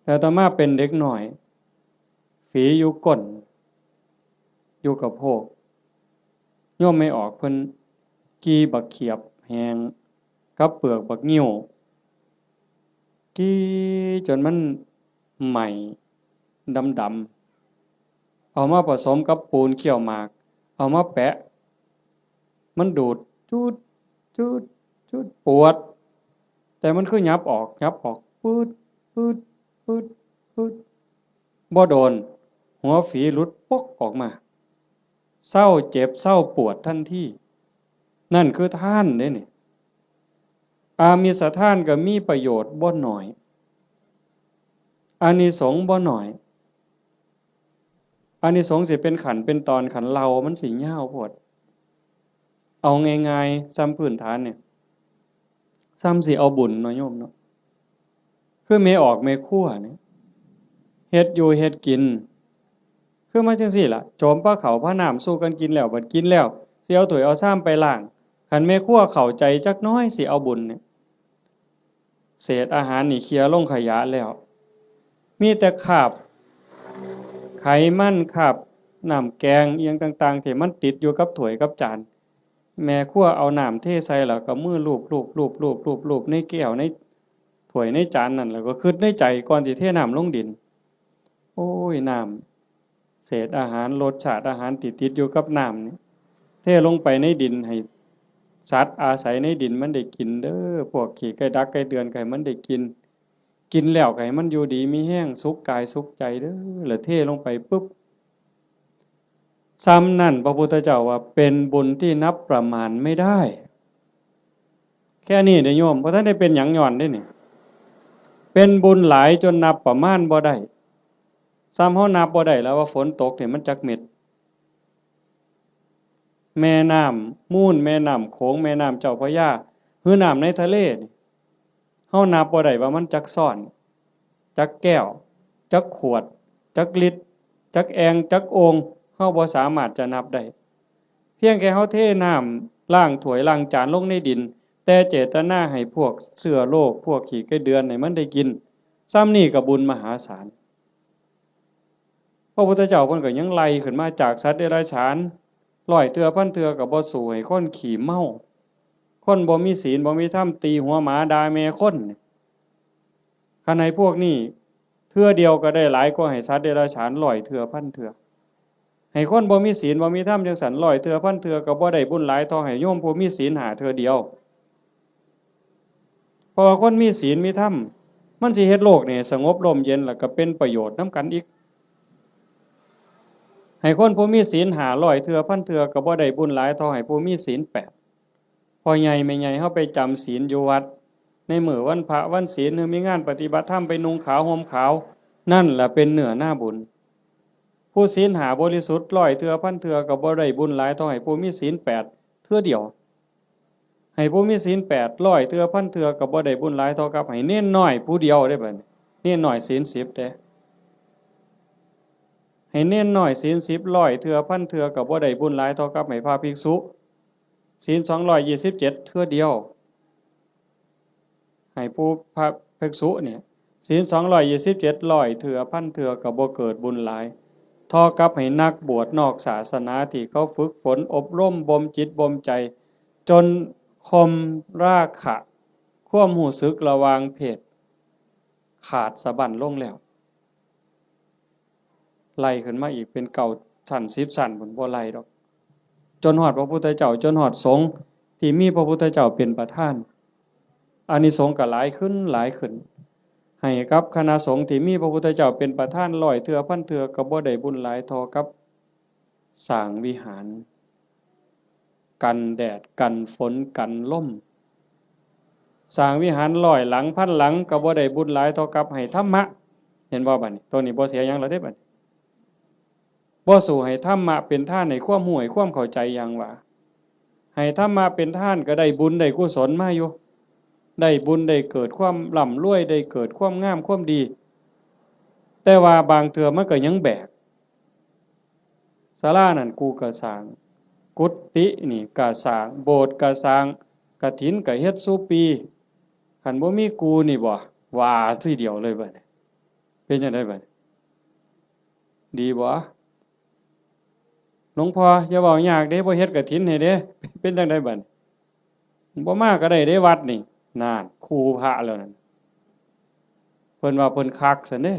แต่ต่อมาเป็นเด็กน้อยฝีอยู่ก้นอยู่กับโพกโยมไม่ออกเพิ่นกี้บักเขียบแหงกับเปลือกบักงิ้วกี้จนมันใหม่ดำๆเอามาผสมกับปูนเขี้ยวหมากเอามาแปะมันดูดจูดจูดจูดปวดแต่มันคือยับออกปืดปืดปืดปืดบ่โดนหัวฝีหลุดปกออกมาเศร้าเจ็บเศร้าปวดทันทีนั่นคือท่านเด้นี่อามิสทานก็มีประโยชน์บ่น้อยอานิสงส์บ่น้อยอานิสงส์สิเป็นขันเป็นตอนขันเรามันสิยาวโพดเอาง่ายๆซ้ำพื้นฐานเนี่ยซ้ำสิเอาบุญเนาะโยมเนาะคือเมออกเมคั่วเนี่ยเฮ็ดอยู่เฮ็ดกินคือมาจังซี่ล่ะโจมปลาเขาพระน้ำสู้กันกินแล้วบัดกินแล้วสิเอาถ้วยเอาซ้ำไปล้าง คันแม่ครัวเข้าใจจักน้อยสิเอาบุญเนี่ยเศษอาหารนี่เคลียร์ลงขยะแล้วมีแต่คราบไขมันคราบน้ำแกงอีหยังต่างๆที่มันติดอยู่กับถ้วยกับจานแม่ครัวเอาน้ำเทใส่แล้วก็มือลูบในแก้วในถ้วยในจานนั่นแล้วก็คิดในใจก่อนสิเทน้ำลงดินโอ้ยน้ำเศษอาหารรสชาติอาหารติดอยู่กับน้ำนี่เทลงไปในดินให้สัตว์อาศัยในดินมันได้กินเด้อพวกขี้ไก่ดักไก่เดือนไก่มันได้กินกินแล้วไก่มันอยู่ดีมีแห้งสุขกายสุขใจเด้อแล้วเทลงไปปุ๊บซ้ำนั่นพระพุทธเจ้าว่าเป็นบุญที่นับประมาณไม่ได้แค่นี้เด้อโยมเพราะท่านได้เป็นหยังย้อนได้นี่เป็นบุญหลายจนนับประมาณบ่ได้ซ้ำเฮานับบ่ได้แล้วว่าฝนตกเนี่ยมันจักเม็ดแม่น้ำมูลแม่น้ำโขงแม่น้ำเจ้าพระยาคือน้ำในทะเลนี่เฮานับบ่ได้ว่ามันจักซ่อนจักแก้วจักขวดจักลิตรจักแองจักโองเฮาบ่สามารถจะนับได้เพียงแค่เฮาเทน้ำล้างถ้วยล้างจานลงในดินแต่เจตนาให้พวกเชื้อโรคพวกขี้ไก่เดือนให้มันได้กินซ้ำนี่ก็บุญมหาศาลพระพุทธเจ้าเพิ่นก็ยังไล่ขึ้นมาจากสัตว์เดรัจฉานร้อยเทื่อพันเทื่อก็บ่สู้ให้คนขี้เมาคนบ่มีศีลบ่มีธรรมตีหัวหมาด่าแม่คนคันให้พวกนี้เทื่อเดียวก็ได้หลายกว่าให้สัตว์เดรัจฉานร้อยเทื่อพันเทื่อให้คนบ่มีศีลบ่มีธรรมจังซั่นร้อยเทื่อพันเทื่อก็บ่ได้บุญหลายเท่าให้โยมผู้มีศีลหาเทื่อเดียวเพราะว่าคนมีศีลมีธรรมมันสิเฮ็ดโลกนี่สงบร่มเย็นแล้วก็เป็นประโยชน์นำกันอีกให้คนผู้มีศีลหาร้อยเทื่อพันเทื่อก็บ่ได้บุญหลายเท่าให้ผู้มีศีล8พ่อใหญ่แม่ใหญ่เฮาไปจำศีลอยู่วัดในมื้อวันพระวันศีลหรือมีงานปฏิบัติธรรมไปนุ่งขาวห่มขาวนั่นแหละเป็นเนื้อหน้าบุญผู้ศีลหาบริสุทธิ์ร้อยเทื่อพันเทื่อก็บ่ได้บุญหลายเท่าให้ผู้มีศีล8เทื่อเดียวให้ผู้มีศีล8ร้อยเทื่อพันเทื่อก็บ่ได้บุญหลายเท่ากับให้เน้นน้อยผู้เดียวได้บัดนี้เน้นน้อยศีล10เด้ให้เน้นน้อยศีล10ร้อยเทื่อพันเทื่อก็บ่ได้บุญหลายเท่ากับให้พระภิกษุศีล227เทื่อเดียวให้ผู้พระภิกษุเนี่ยศีล227ร้อยเทื่อพันเทื่อก็บ่เกิดบุญหลายเท่ากับให้นักบวชนอกศาสนาที่เขาฝึกฝนอบรมบ่มจิตบ่มใจจนคมราคะความรู้สึกระหว่างเพศขาดสะบั้นลงแล้วไล่ขึ้นมาอีกเป็นเก่าชั้น10ชั้นพุ่นบ่ไล่ดอกจนฮอดพระพุทธเจ้าจนฮอดสงฆ์ที่มีพระพุทธเจ้าเป็นประธานอานิสงส์ก็หลายขึ้นหลายขึ้นให้กับคณะสงฆ์ที่มีพระพุทธเจ้าเป็นประธานร้อยเทื่อพันเทื่อก็บ่ได้บุญหลายเท่ากับสร้างวิหารกันแดดกันฝนกันลมสร้างวิหารร้อยหลังพันหลังก็บ่ได้บุญหลายเท่ากับให้ธรรมะเห็นบ่บัดนี้ตัวนี้บ่เสียหยังแล้วเด้บัดนี้บ่สู้ให้ธรรมะเป็นทานให้ความรู้ให้ความเข้าใจอย่างว่าให้ธรรมะเป็นทานก็ได้บุญได้กุศลมาอยู่ได้บุญได้เกิดความร่ำรวยได้เกิดความงามความดีแต่ว่าบางเทื่อมันก็ยังแบกศาลานั่นกูก็สร้างกุฏินี่ก็สร้างโบสถ์ก็สร้างกฐินก็เฮ็ดซุปีคันบ่มีกูนี่บ่ว่าทีเดียวเลยบัดนี้เป็นจังได๋บัดดีบ่หลวงพ่ออย่าเว้ายากเด้บ่เฮ็ดกฐินให้เด้เป็นจังได๋บัดบ่มาก็ได้เด้วัดนี่นั่นครูพระแล้วนั่นเพิ่นว่าเพิ่นคักซั่นเด้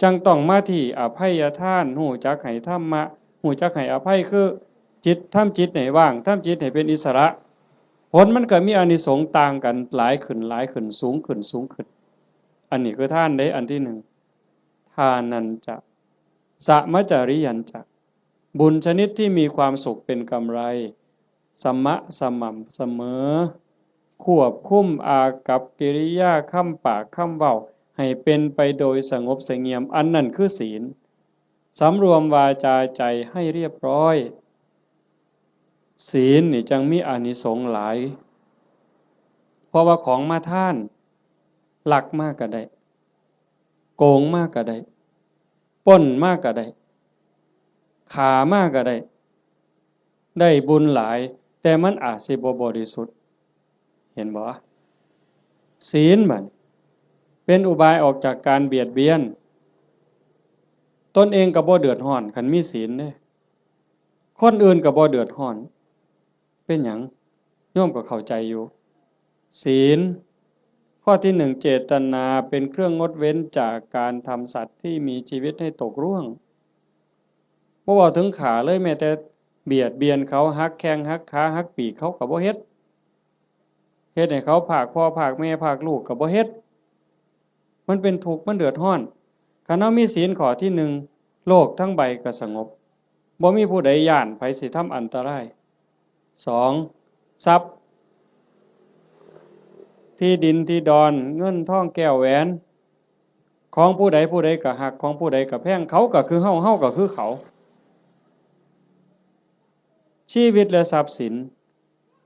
จังต้องมาที่อภัยทานรู้จักให้ธรรมะรู้จักให้อภัยคือจิตทำจิตให้ว่างทำจิตให้เป็นอิสระผลมันก็มีอานิสงส์ต่างกันหลายขึ้นสูงขึ้นอันนี้คือทานเด้อันที่1ทานันจะสมัจจริยันจะบุญชนิดที่มีความสุขเป็นกำไรสม่ำเสมอควบคุมอากัปกิริยาคำปากคำเว้าให้เป็นไปโดยสงบเสงี่ยมอันนั้นคือศีลสำรวมวาจาใจให้เรียบร้อยศีลนี่จังมีอานิสงส์หลายเพราะว่าของมาทานลักมากก็ได้โกงมากก็ได้ปล้นมากก็ได้ฆ่ามากก็ได้บุญหลายแต่ แต่มันอาจสิบ่บริสุทธิ์เห็นบ่ศีลมันเป็นอุบายออกจากการเบียดเบียนตนเองก็บ่เดือดร้อนคันมีศีลเด้คนอื่นก็บ่เดือดร้อนเป็นหยังโยมก็เข้าใจอยู่ศีลข้อที่หนึ่งเจตนาเป็นเครื่องงดเว้นจากการทำสัตว์ที่มีชีวิตให้ตกร่วงบ่เว้าถึงขาเลยแม้แต่เบียดเบียนเขาหักแข้งหักขาหักปีกเขาก็บ่เฮ็ดให้เขาพากพ่อพากแม่พากลูกก็บ่เฮ็ดมันเป็นทุกข์มันเดือดร้อนคันเฮามีศีลข้อที่หนึ่งโลกทั้งใบก็สงบบ่มีผู้ใดย้านไผสิทำอันตรายสองทรัพย์ที่ดินที่ดอนเงินทองแก้วแหวนของผู้ใดผู้ใดก็หักของผู้ใดก็แพงเขาก็คือเฮาเฮาก็คือเขาชีวิตและทรัพย์สิน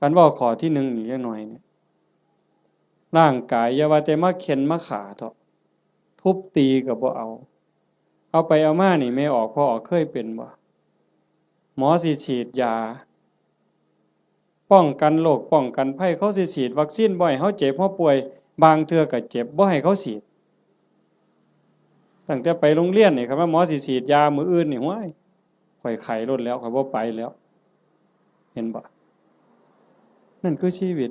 กันเว้าข้อที่หนึ่งอีกจักหน่อยเนี่ยร่างกายอย่าว่าแต่มาเข็นมาขาเถาะทุบตีก็บ่เอาไปเอามานี่ไม่ออกพอออกเคยเป็นบ่หมอสิฉีดยาป้องกันโรคป้องกันภัยเขาสิฉีดวัคซีนบ่ให้เฮาเจ็บเฮาป่วยบางเทื่อก็เจ็บบ่ให้เขาฉีดตั้งแต่ไปโรงเรียนนี่ครับว่าหมอสิฉีดยามื้ออื่นนี่โอ้ยข่อยไข้ลดแล้วข่อยบ่ไปแล้วเห็นบ่นั่นคือชีวิต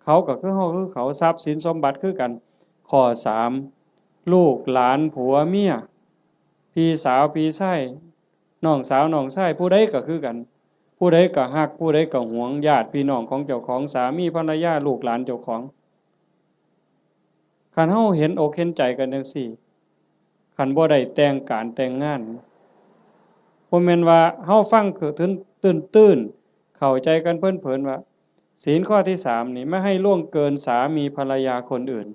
เขาก็คือเฮาคือเขาทรัพย์สินสมบัติคือกันข้อ3ลูกหลานผัวเมียพี่สาวพี่ชายน้องสาวน้องชายผู้ใดก็คือกันผู้ใดก็ฮักผู้ใดก็หวงญาติพี่น้องของเจ้าของสามีภรรยาลูกหลานเจ้าของคันเฮาเห็นอกเห็นใจกันจังซี่คันบ่ได้แต่งการแต่งงานบ่แม่นว่าเฮาฟังคือตื้นๆเข้าใจกันเพิ่นๆว่าศีลข้อที่3นี่ไม่ให้ล่วงเกินสามีภรรยาคนอื่น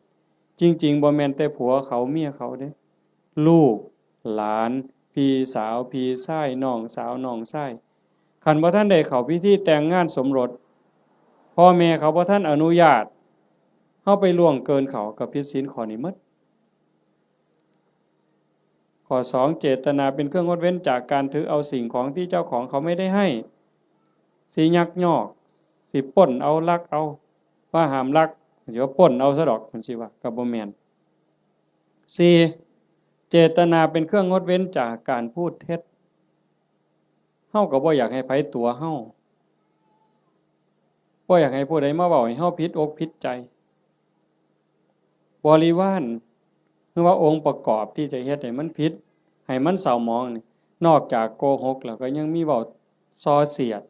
จริงๆบ่แม่นแต่ผัวเขาเมียเขาเด้ลูกหลานพี่สาวพี่ชายน้องสาวน้องชายคันบ่ทันได้เข้าพิธีแต่งงานสมรสพ่อแม่เขาบ่ทันอนุญาตเฮาไปล่วงเกินเขาก็ผิดศีลข้อนี้หมดข้อ2เจตนาเป็นเครื่องงดเว้นจากการถือเอาสิ่งของที่เจ้าของเขาไม่ได้ให้สิยักยอกสิปล้นเอาลักเอาว่าห้ามลักเดี๋ยวปล้นเอาซะดอกจังซี่ว่าก็บ่แม่น4เจตนาเป็นเครื่องงดเว้นจากการพูดเท็จเฮาก็บ่อยากให้ไผตัวเฮาบ่อยากให้ผู้ใดมาเว้าให้เฮาผิดอกผิดใจบริวารหรือว่าองค์ประกอบที่จะเฮ็ดให้มันผิดให้มันเศร้าหมองนี่นอกจากโกหกแล้วก็ยังมีเว้าส่อเสียด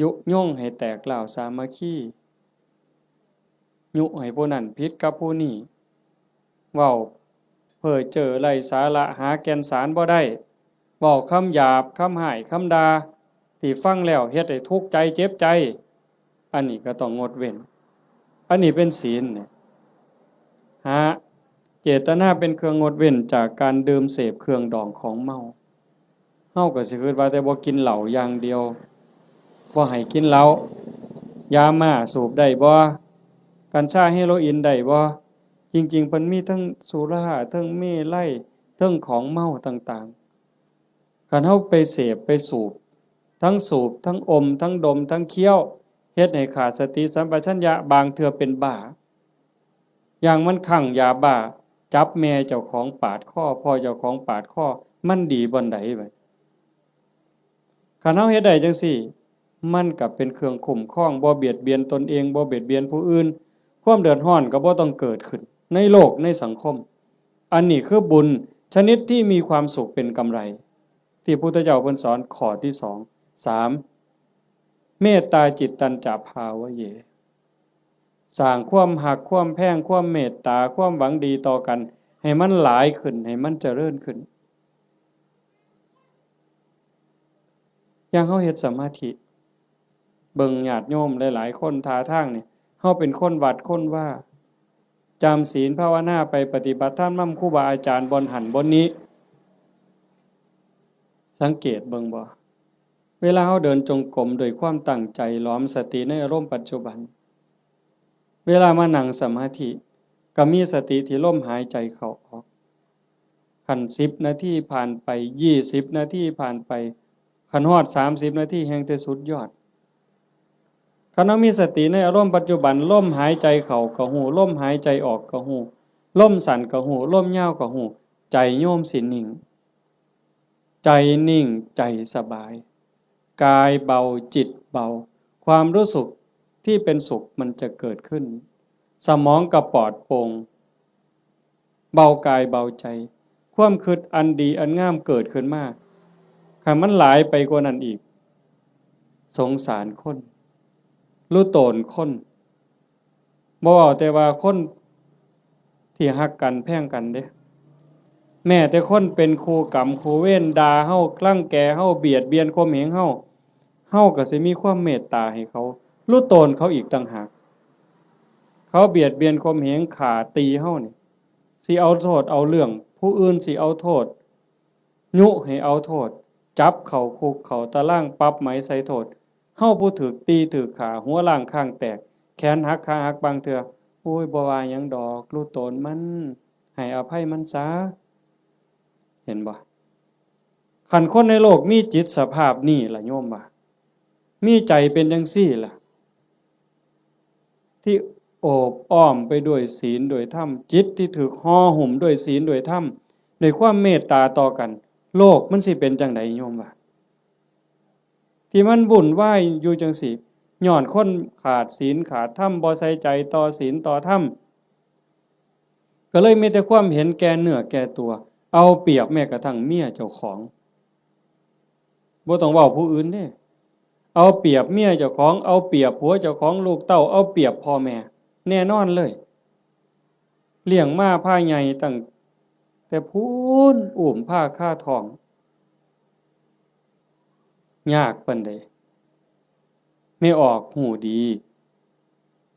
ยุยงให้แตกร้าวสามัคคียุให้ผู้นั้นผิดกับผู้นี้เว้าเพ้อเจ้อไร้สาระหาแก่นสารบ่ได้เว้าคำหยาบคำห้ายคำด่าที่ฟังแล้วเฮ็ดให้ทุกข์ใจเจ็บใจอันนี้ก็ต้องงดเว้นอันนี้เป็นศีลเนี่ยเจตนาเป็นเครื่องงดเว้นจากการดื่มเสพเครื่องดองของเมาเฮาก็สิคิดว่าแต่บ่กินเหล้าอย่างเดียวบ่ให้กินเหล้ายาม่าสูบได้บ่กัญชาเฮโรอีนได้บ่จริงๆเพิ่นมีทั้งสุราทั้งเมลัยทั้งของเมาต่างๆคันเฮาไปเสพไปสูบทั้งอมทั้งดมทั้งเคี้ยวเฮ็ดให้ขาดสติสัมปชัญญะบางเทื่อเป็นบ้าอย่างมันคลั่งยาบ้าจับแม่เจ้าของปาดคอพ่อเจ้าของปาดคอมันดีบ่นใดบัดคันเฮาเฮ็ดได้จังซี่มันก็เป็นเครื่องคุ้มครองบ่เบียดเบียนตนเองบ่เบียดเบียนผู้อื่นความเดือดร้อนก็บ่ต้องเกิดขึ้นในโลกในสังคมอันนี้คือบุญชนิดที่มีความสุขเป็นกำไรที่พุทธเจ้าเพิ่นสอนข้อที่2 3เมตตาจิตตัญจภาวะเยสร้างความหักความแพงความเมตตาความหวังดีต่อกันให้มันหลายขึ้นให้มันเจริญขึ้นอย่างเฮาเฮ็ดสมาธิเบิ่งญาติโยมหลายๆคนท่าทางนี่เฮาเป็นคนวัดคนว่าจำศีลภาวนาไปปฏิบัติธรรมนำครูบาอาจารย์บนหันบนนี้สังเกตเบิ่งบ่เวลาเฮาเดินจงกรมด้วยความตั้งใจล้อมสติในอารมณ์ปัจจุบันเวลามานั่งสมาธิก็มีสติที่ลมหายใจเข้าออกคัน10นาทีผ่านไป20นาทีผ่านไปคันฮอด30นาทีแห่งแต่สุดยอด คันเฮามีสติในอารมณ์ปัจจุบันลมหายใจเข้าก็ฮู้ลมหายใจออกก็ฮู้ลมสั้นก็ฮู้ลมยาวก็ฮู้ใจโยมสินิ่งใจนิ่งใจสบายกายเบาจิตเบาความรู้สึกที่เป็นสุขมันจะเกิดขึ้นสมองก็ปลอดโปร่งเบากายเบาใจความคิดอันดีอันงามเกิดขึ้นมาคันมันหลายไปกว่านั้นอีกสงสารคนรู้โตนคนบ่เว้าแต่ว่าคนที่ฮักกันแพงกันเด้แม้แต่คนเป็นครูกรรมครูเวรด่าเฮาคลั่งแกเฮาเบียดเบียนข่มเหงเฮาก็สิมีความเมตตาให้เขารู้โตนเขาอีกต่างหากเขาเบียดเบียนข่มเหงฆ่าตีเฮานี่สิเอาโทษเอาเรื่องผู้อื่นสิเอาโทษยุให้เอาโทษจับเข้าคุกเข้าตารางปรับไหมใส่โทษเฮาผู้ถูกตีถูกฆ่าหัวล้างข้างแตกแขนหักขาหักบางเทื่อโอ้ยบ่ว่าหยังดอกรู้โตนมันให้อภัยมันซะเห็นบ่คันคนในโลกมีจิตสภาพนี้ล่ะโยมว่ามีใจเป็นจังซี่ล่ะที่โอบอ้อมไปด้วยศีลด้วยธรรมจิตที่ถูกห่อหุ้มด้วยศีลด้วยธรรมด้วยความเมตตาต่อกันโลกมันสิเป็นจังไดโยมว่าที่มันวุ่นวายอยู่จังซี่ย้อนคนขาดศีลขาดธรรมบ่ใส่ใจต่อศีลต่อธรรมก็เลยมีแต่ความเห็นแก่เนื้อแก่ตัวเอาเปรียบแม้กระทั่งเมียเจ้าของบ่ต้องเว้าผู้อื่นเด้เอาเปรียบเมียเจ้าของเอาเปรียบผัวเจ้าของลูกเต้าเอาเปรียบพ่อแม่แน่นอนเลยเลี้ยงมาพาใหญ่ตั้งแต่พูนอุ้มผ้าค่าท้องยากปานใดไม่ออกหูดี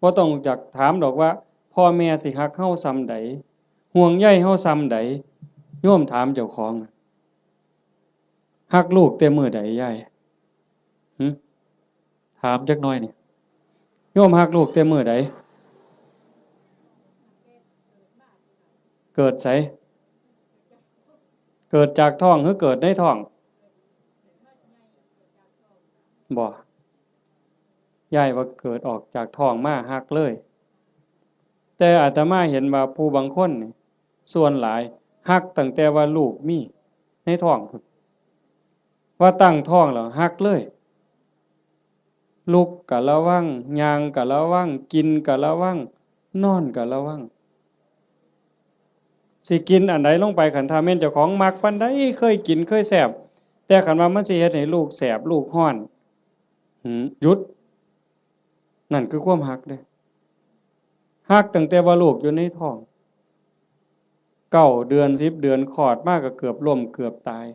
บ่ต้องจักถามดอกว่าพ่อแม่สิฮักเฮาส่ำใดห่วงใยเฮาส่ำใดโยมถามเจ้าของฮักลูกแต่มื้อใดยายหึถามจักหน่อยนี่โยมฮักลูกแต่มื้อใดเกิดไสเกิดจากท้องหรือเกิดในท้องบ่ยายว่าเกิดออกจากท้องมาฮักเลยแต่อาตมาเห็นว่าผู้บางคนนี่ส่วนหลายฮักตั้งแต่ว่าลูกมีในท้องพุ่นว่าตั้งท้องแล้วฮักเลยลุกก็ระวังย่างก็ระวังกินก็ระวังนอนก็ระวังสิกินอันใดลงไปคันถ้าแม่นเจ้าของมักปานใดเคยกินเคยแซ่บแต่คันว่ามันสิเฮ็ดให้ลูกแสบลูกร้อนหยุดนั่นคือความฮักเด้ฮักตั้งแต่ว่าลูกอยู่ในท้อง9 เดือน10 เดือนคลอดมาก็เกือบล้มเกือบตาย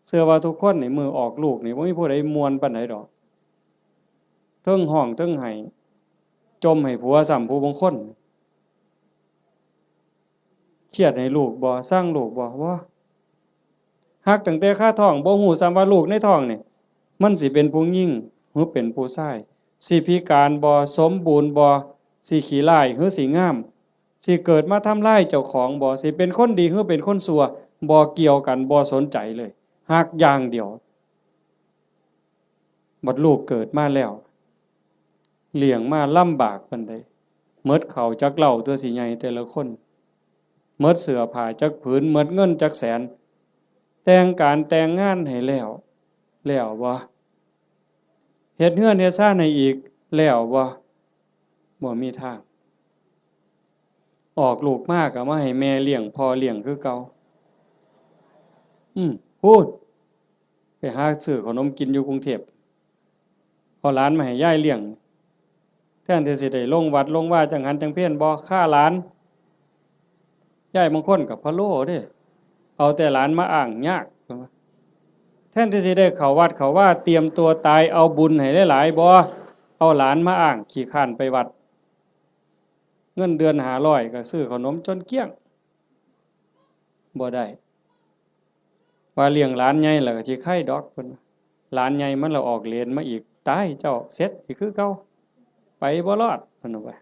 เชื่อว่าทุกคนนี่มือออกลูกนี่บ่มีผู้ใดม่วนปานใดดอกเทิงห้องเทิงไห้จมให้ผัวซ้ำผู้บางคนเครียดให้ลูกบ่สร้างลูกบ่ฮักตั้งแต่คาท้องบ่ฮู้ซ้ำว่าลูกในท้องนี่มันสิเป็นผู้หญิงหรือเป็นผู้ชายสิพิการบ่สมบูรณ์บ่สิขี้ร้ายหรือสิงามสิเกิดมาทำร้ายเจ้าของบ่สิเป็นคนดีหรือเป็นคนชั่วบ่เกี่ยวกันบ่สนใจเลยฮักอย่างเดียวบัดลูกเกิดมาแล้วเลี้ยงมาลำบากปานใดหมดข้าวจักเหล้าตัวสิใหญ่แต่ละคนหมดเสื้อผ้าจักผืนหมดเงินจักแสนแต่งการแต่งงานให้แล้วบ่เฮ็ดเฮือนเฮ็ดซ่านให้อีกแล้วบ่มีทางออกลูกมาก็มาให้แม่เลี้ยงพ่อเลี้ยงคือเก่าพูดไปหาซื้อขนมกินอยู่กรุงเทพเอาหลานมาให้ยายเลี้ยงแทนที่สิได้ลงวัดลงว่าจังหันจังเพี้ยนบ่ฆ่าหลานยายบางคนก็พะโล้เด้เอาแต่หลานมาอ้างยากแทนที่สิได้เข้าวัดเข้าว่าเตรียมตัวตายเอาบุญให้หลายๆบ่เอาหลานมาอ้างขี้คร้านไปวัดเงินเดือน500ก็ซื้อขนมจนเกลี้ยงบ่ได้ว่าเลี้ยงหลานใหญ่แล้วก็สิไข่ดอกเพิ่นหลานใหญ่มันละออกเลนมาอีกตายเจ้าเสร็จอีกคือเก่าไปบ่รอดเพิ่นว่า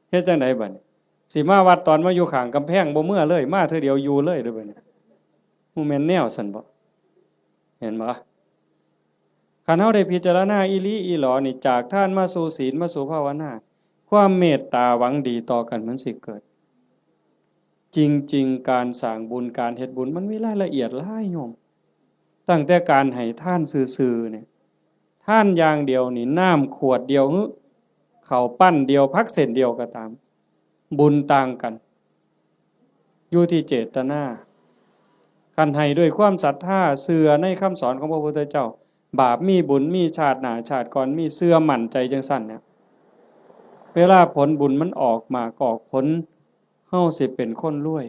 เฮ็ดจังได๋บัดนี้สิมาวัดตอนมาอยู่ข้างกำแพงบ่เมื่อเลยมาเทื่อเดียวอยู่เลยเด้อบัดนี้บ่แม่นแนวซั่นบ่เห็นบ่คั คันเฮาได้พิจารณาอีหลีอีหลอนี่จากทานมาสู่ศีลมาสู่ภาวนาความเมตตาหวังดีต่อกันมันสิเกิดจริงๆการสร้างบุญการเฮ็ดบุญมันมีรายละเอียดหลายโยมตั้งแต่การให้ทานซื่อๆเนี่ยทานอย่างเดียวนี่น้ำขวดเดียวข้าวปั้นเดียวผักเส้นเดียวก็ตามบุญต่างกันอยู่ที่เจตนาคันให้ด้วยความศรัทธาเชื่อในคำสอนของพระพุทธเจ้าบาปมีบุญมีชาติหน้าชาติก่อนมีเชื่อมั่นใจจังซั่นเนี่ยเวลาผลบุญมันออกมาออกผลเฮาสิเป็นคนรว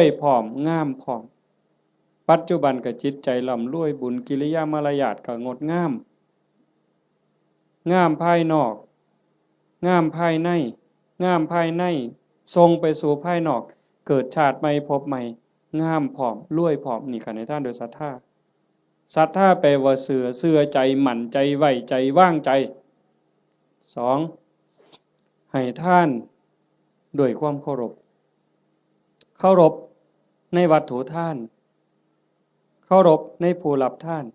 ยพร้อมงามพร้อมปัจจุบันก็จิตใจร่ำรวยบุญกิริยามารยาทก็งดงามงามภายนอกงามภายในงามภายในทรงไปสู่ภายนอกเกิดชาติใหม่พบใหม่งามพร้อมรวยพร้อมนี่ค่ะในท่านโดยศรัทธาแปลว่าเชื่อใจหมั่นใจไว้ใจว่างใจ2ให้ท่านด้วยความเคารพในวัตถุท่านเคารพในผู้รับท่าน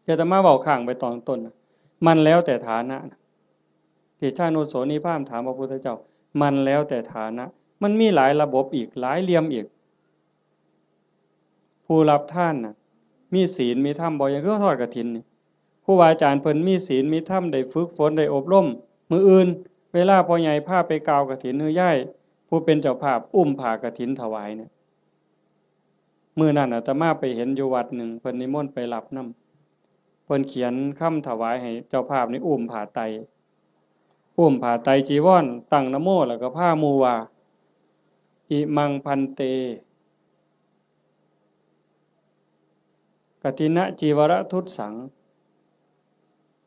จะมาเว้าข้างไปตอนต้นมันแล้วแต่ฐานะที่ชาโนโสนิพามถามพระพุทธเจ้ามันแล้วแต่ฐานะมันมีหลายระบบอีกหลายเหลี่ยมอีกผู้รับท่านน่ะมีศีลมีธรรมบ่อย่างคือทอดกฐินนี่ครูบาอาจารย์เพิ่นมีศีลมีธรรมได้ฝึกฝนได้อบรมมื้ออื่นเวลาพ่อใหญ่พาไปกาวกฐินฮือย่ายผู้เป็นเจ้าภาพอุ้มผ้ากฐินถวายเนี่ยมื้อนั้นอาตมาไปเห็นอยู่วัดหนึ่งเพิ่นนิมนต์ไปรับนำเพิ่นเขียนคำถวายให้เจ้าภาพนี่อุ้มผ้าไตรจีวรตั้งนะโมแล้วก็พาหมู่ว่าอิมังพันเตกฐินะจีวรทุตสัง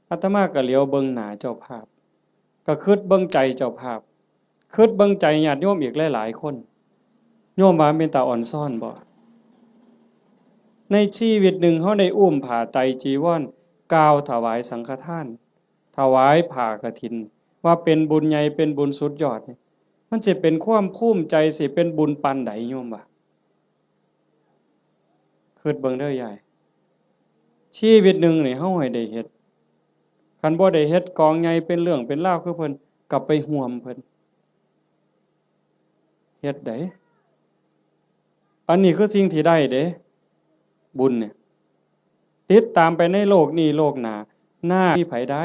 อาตมาก็เหลียวเบิ่งหน้าเจ้าภาพก็คิดเบิ่งใจเจ้าภาพคิดเบิ่งใจญาติโยมอีกหลายๆคนโยมว่าเป็นตาอ่อนซ่อนบ่ในชีวิตหนึ่งเฮาได้อุ้มผ้าไตรจีวรกล่าวถวายสังฆทานถวายผ้ากฐินว่าเป็นบุญใหญ่เป็นบุญสุดยอดมันสิเป็นความภูมิใจสิเป็นบุญปานใดโยมว่าคิดเบิ่งเด้อยายชีวิตหนึ่งนี่เฮาให้ได้เฮ็ดคันบ่ได้เฮ็ดกองใหญ่เป็นเรื่องเป็นราวคือเพิ่นกลับไปห่วมเพิ่นเฮ็ดได้อันนี้คือสิ่งที่ได้เด้บุญเนี่ยติดตามไปในโลกนี้โลกหน้าหน้าที่ไผได้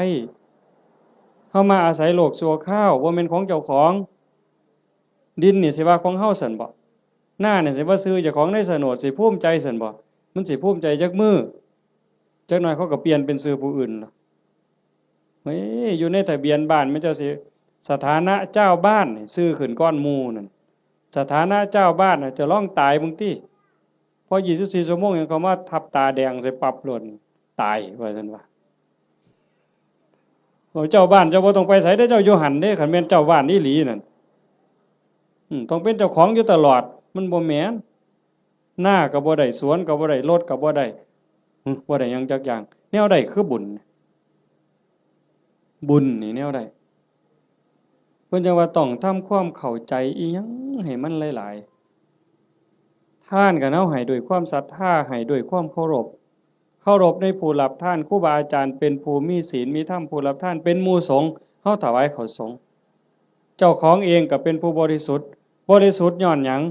เฮามาอาศัยโลกชั่วคราวบ่แม่นของเจ้าของดินนี่สิว่าของเฮาซั่นบ่หน้านี่สิว่าซื้อเจ้าของในโฉนดสิภูมิใจซั่นบ่มันสิภูมิใจจักมื้อจักหน่อยเขาก็เปลี่ยนเป็นชื่อผู้อื่นล่ะเฮ้ยอยู่ในทะเบียนบ้านมันจะสิสถานะเจ้าบ้านนี่ชื่อขึ้นก้อนหมู่นั่นสถานะเจ้าบ้านน่ะจะร้องตายมึงติพอ24ชั่วโมงยังเขามาทับตาแดงใส่ปรับหล่นตายว่าซั่นว่าเจ้าบ้านเจ้าบ่ต้องไปไสเด้อเจ้าอยู่หั่นเด้คันแม่นเจ้าบ้านอีหลีนั่นต้องเป็นเจ้าของอยู่ตลอดมันบ่แม่นหน้าก็บ่ได้สวนก็บ่ได้รถก็บ่ได้บ่ได้หยังจักอย่างแนวใดคือบุญนี่แนวใดเพิ่นจังว่าต้องทำความเข้าใจอีหยังให้มันหลายๆทานก็เฮาให้ด้วยความศรัทธาให้ด้วยความเคารพในผู้รับทานครูบาอาจารย์เป็นผู้มีศีลมีธรรมผู้รับทานเป็นหมู่สงฆ์เฮาถวายข้าวสงฆ์เจ้าของเองก็เป็นผู้บริสุทธิ์ย้อนหยัง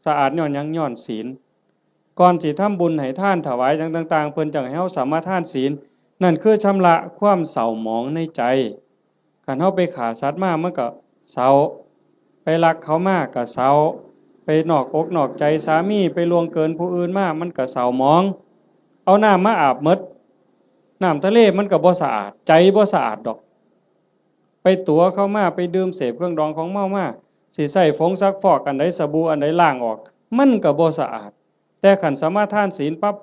สะอาดย้อนหยังย้อนศีลก่อนสิทำบุญให้ทานถวายต่างๆเพิ่นจังให้เฮาสามารถทานศีลนั่นคือชำระความเศร้าหมองในใจคันเฮาไปฆ่าสัตว์มามันก็เศร้าไปลักเขามาก็เศร้าไปนอกอกนอกใจสามีไปล่วงเกินผู้อื่นมามันก็เศร้าหมองเอาน้ำมาอาบหมดน้ำทะเลมันก็บ่สะอาดใจบ่สะอาดดอกไปตั๋วเข้ามาไปดื่มเสพเครื่องดองของเมามาสิใช้ผงซักฟอกอันใดสบู่อันใดล้างออกมันก็บ่สะอาดแต่ขันสมาทานศีลปั๊บ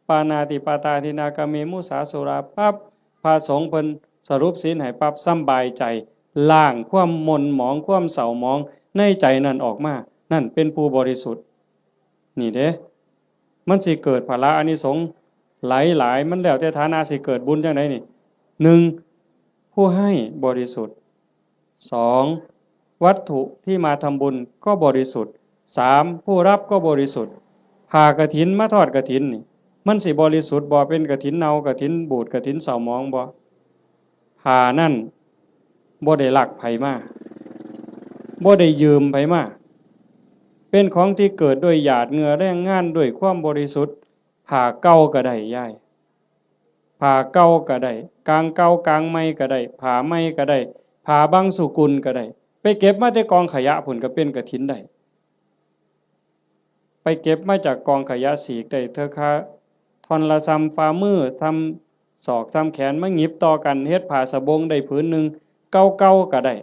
ปานาติปาตาทินากาเมมุสาสุราปั๊บพระสงฆ์เพิ่นสรุปศีลให้ปั๊บสำบายใจล้างความหม่นหมองความเศร้าหมองในใจนั่นออกมานั่นเป็นผู้บริสุทธิ์นี่เด้มันสิเกิดพละอานิสงส์หลายๆมันแล้วแต่ฐานะสิเกิดบุญจังได๋นี่1ผู้ให้บริสุทธิ์2วัตถุที่มาทำบุญก็บริสุทธิ์3ผู้รับก็บริสุทธิ์ผ้ากฐินมาทอดกฐินนี่ มันสิบริสุทธิ์บ่เป็นกฐินเน่ากฐินบูดกฐินเศร้าหมองบ่ผ้านั่นบ่ได้ลักไผมาบ่ได้ยืมไผมาเป็นของที่เกิดด้วยหยาดเหงื่อแรงงานด้วยความบริสุทธิ์ผ้าเก่าก็ได้ยายผ้าเก่าก็ได้กางเก่ากางใหม่ก็ได้ผ้าใหม่ก็ได้ผ้าบางสุกุลก็ได้ไปเก็บมาแต่กองขยะพุ่นก็เป็นกฐินได้ไปเก็บมาจากกองขยะสีกได้เธอค่ะท่อนละซ้ำฝ่ามือทำศอกซ้ำแขนมาหยิบต่อกันเฮ็ดผ้าสบงได้ผืนหนึ่งเก่าๆก็ได้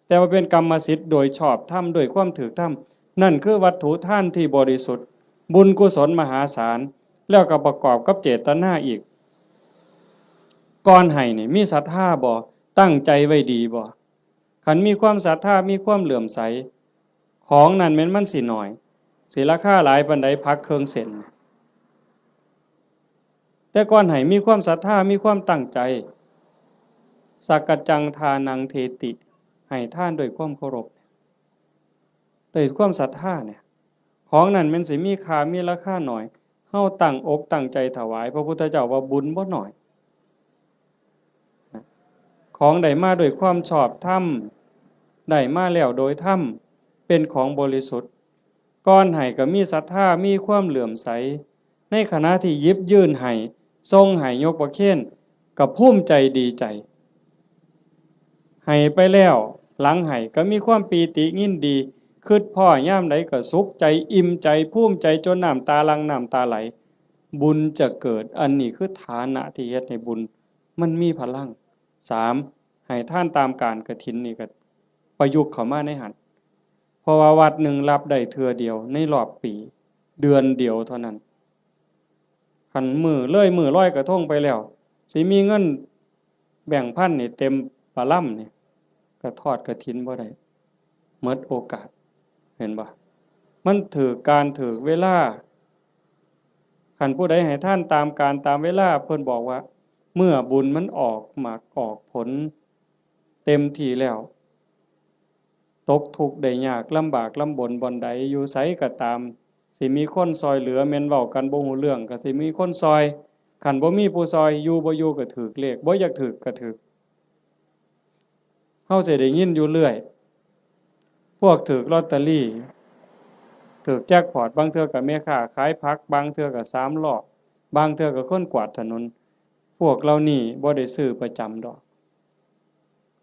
แต่ว่าเป็นกรรมสิทธิ์โดยชอบธรรมโดยความถูกธรรมนั่นคือวัตถุท่านที่บริสุทธิ์บุญกุศลมหาศาลแล้วก็ประกอบกับเจตนาอีกก่อนให้นี่มีศรัทธาบ่ตั้งใจไว้ดีบ่คันมีความศรัทธามีความเหลื่อมใสของนั้นแม้นมันสิน้อยสิราคาหลายปานใดพักเครื่องเส้นแต่ก่อนให้มีความศรัทธามีความตั้งใจสักกจังทานังเทติให้ท่านด้วยความเคารพด้วยความศรัทธาเนี่ยของนั้นมันสิมีค่ามีราคาหน่อยเฮาตั้งอกตั้งใจถวายพระพุทธเจ้าว่าบุญบ่น้อยของได้มาด้วยความชอบธรรมได้มาแล้วโดยธรรมเป็นของบริสุทธิ์ก่อนให้ก็มีศรัทธามีความเหลื่อมใสในขณะที่ยิบยื่นให้ทรงให้ยกประเคนก็ภูมิใจดีใจให้ไปแล้วหลังให้ก็มีความปีติยินดีคิดพ่อย่ามใดก็สุขใจอิ่มใจภูมิใจจนน้ำตาลังน้ำตาไหลบุญจะเกิดอันนี้คือฐานะที่เฮ็ดให้บุญมันมีพลัง3ให้ท่านตามการกฐินนี่ก็ประยุกต์เข้ามาในหันเพราะว่าวัดหนึ่งรับได้เทื่อเดียวในรอบปีเดือนเดียวเท่านั้นคันมือร้อยกระทงไปแล้วสิมีเงินแบ่งพันนี่เต็มปะล่ำนี่ก็ทอดกฐินบ่ได้หมดโอกาสเห็นบ่มันถือการถือเวลาคันผู้ใดให้ท่านตามการตามเวลาเพิ่นบอกว่าเมื่อบุญมันออกหมากออกผลเต็มที่แล้วตกทุกข์ได้ยากลำบากลำบนบ่อนใดอยู่ไสก็ตามสิมีคนซอยเหลือแม่นเว้ากันบ่ฮู้เรื่องก็สิมีคนซอยคันบ่มีผู้ซอยอยู่บ่อยู่ก็ถูกเลขบ่อยากถูกก็ถูกเฮาสิได้ยินอยู่เรื่อยพวกถูกลอตเตอรี่ถูกแจ็คพอตบางเทื่อก็แม่ค้าขายผักบางเทื่อก็3ล้อบางเทื่อก็คนกวาดถนนพวกเรานี่บ่ได้ซื้อประจำดอก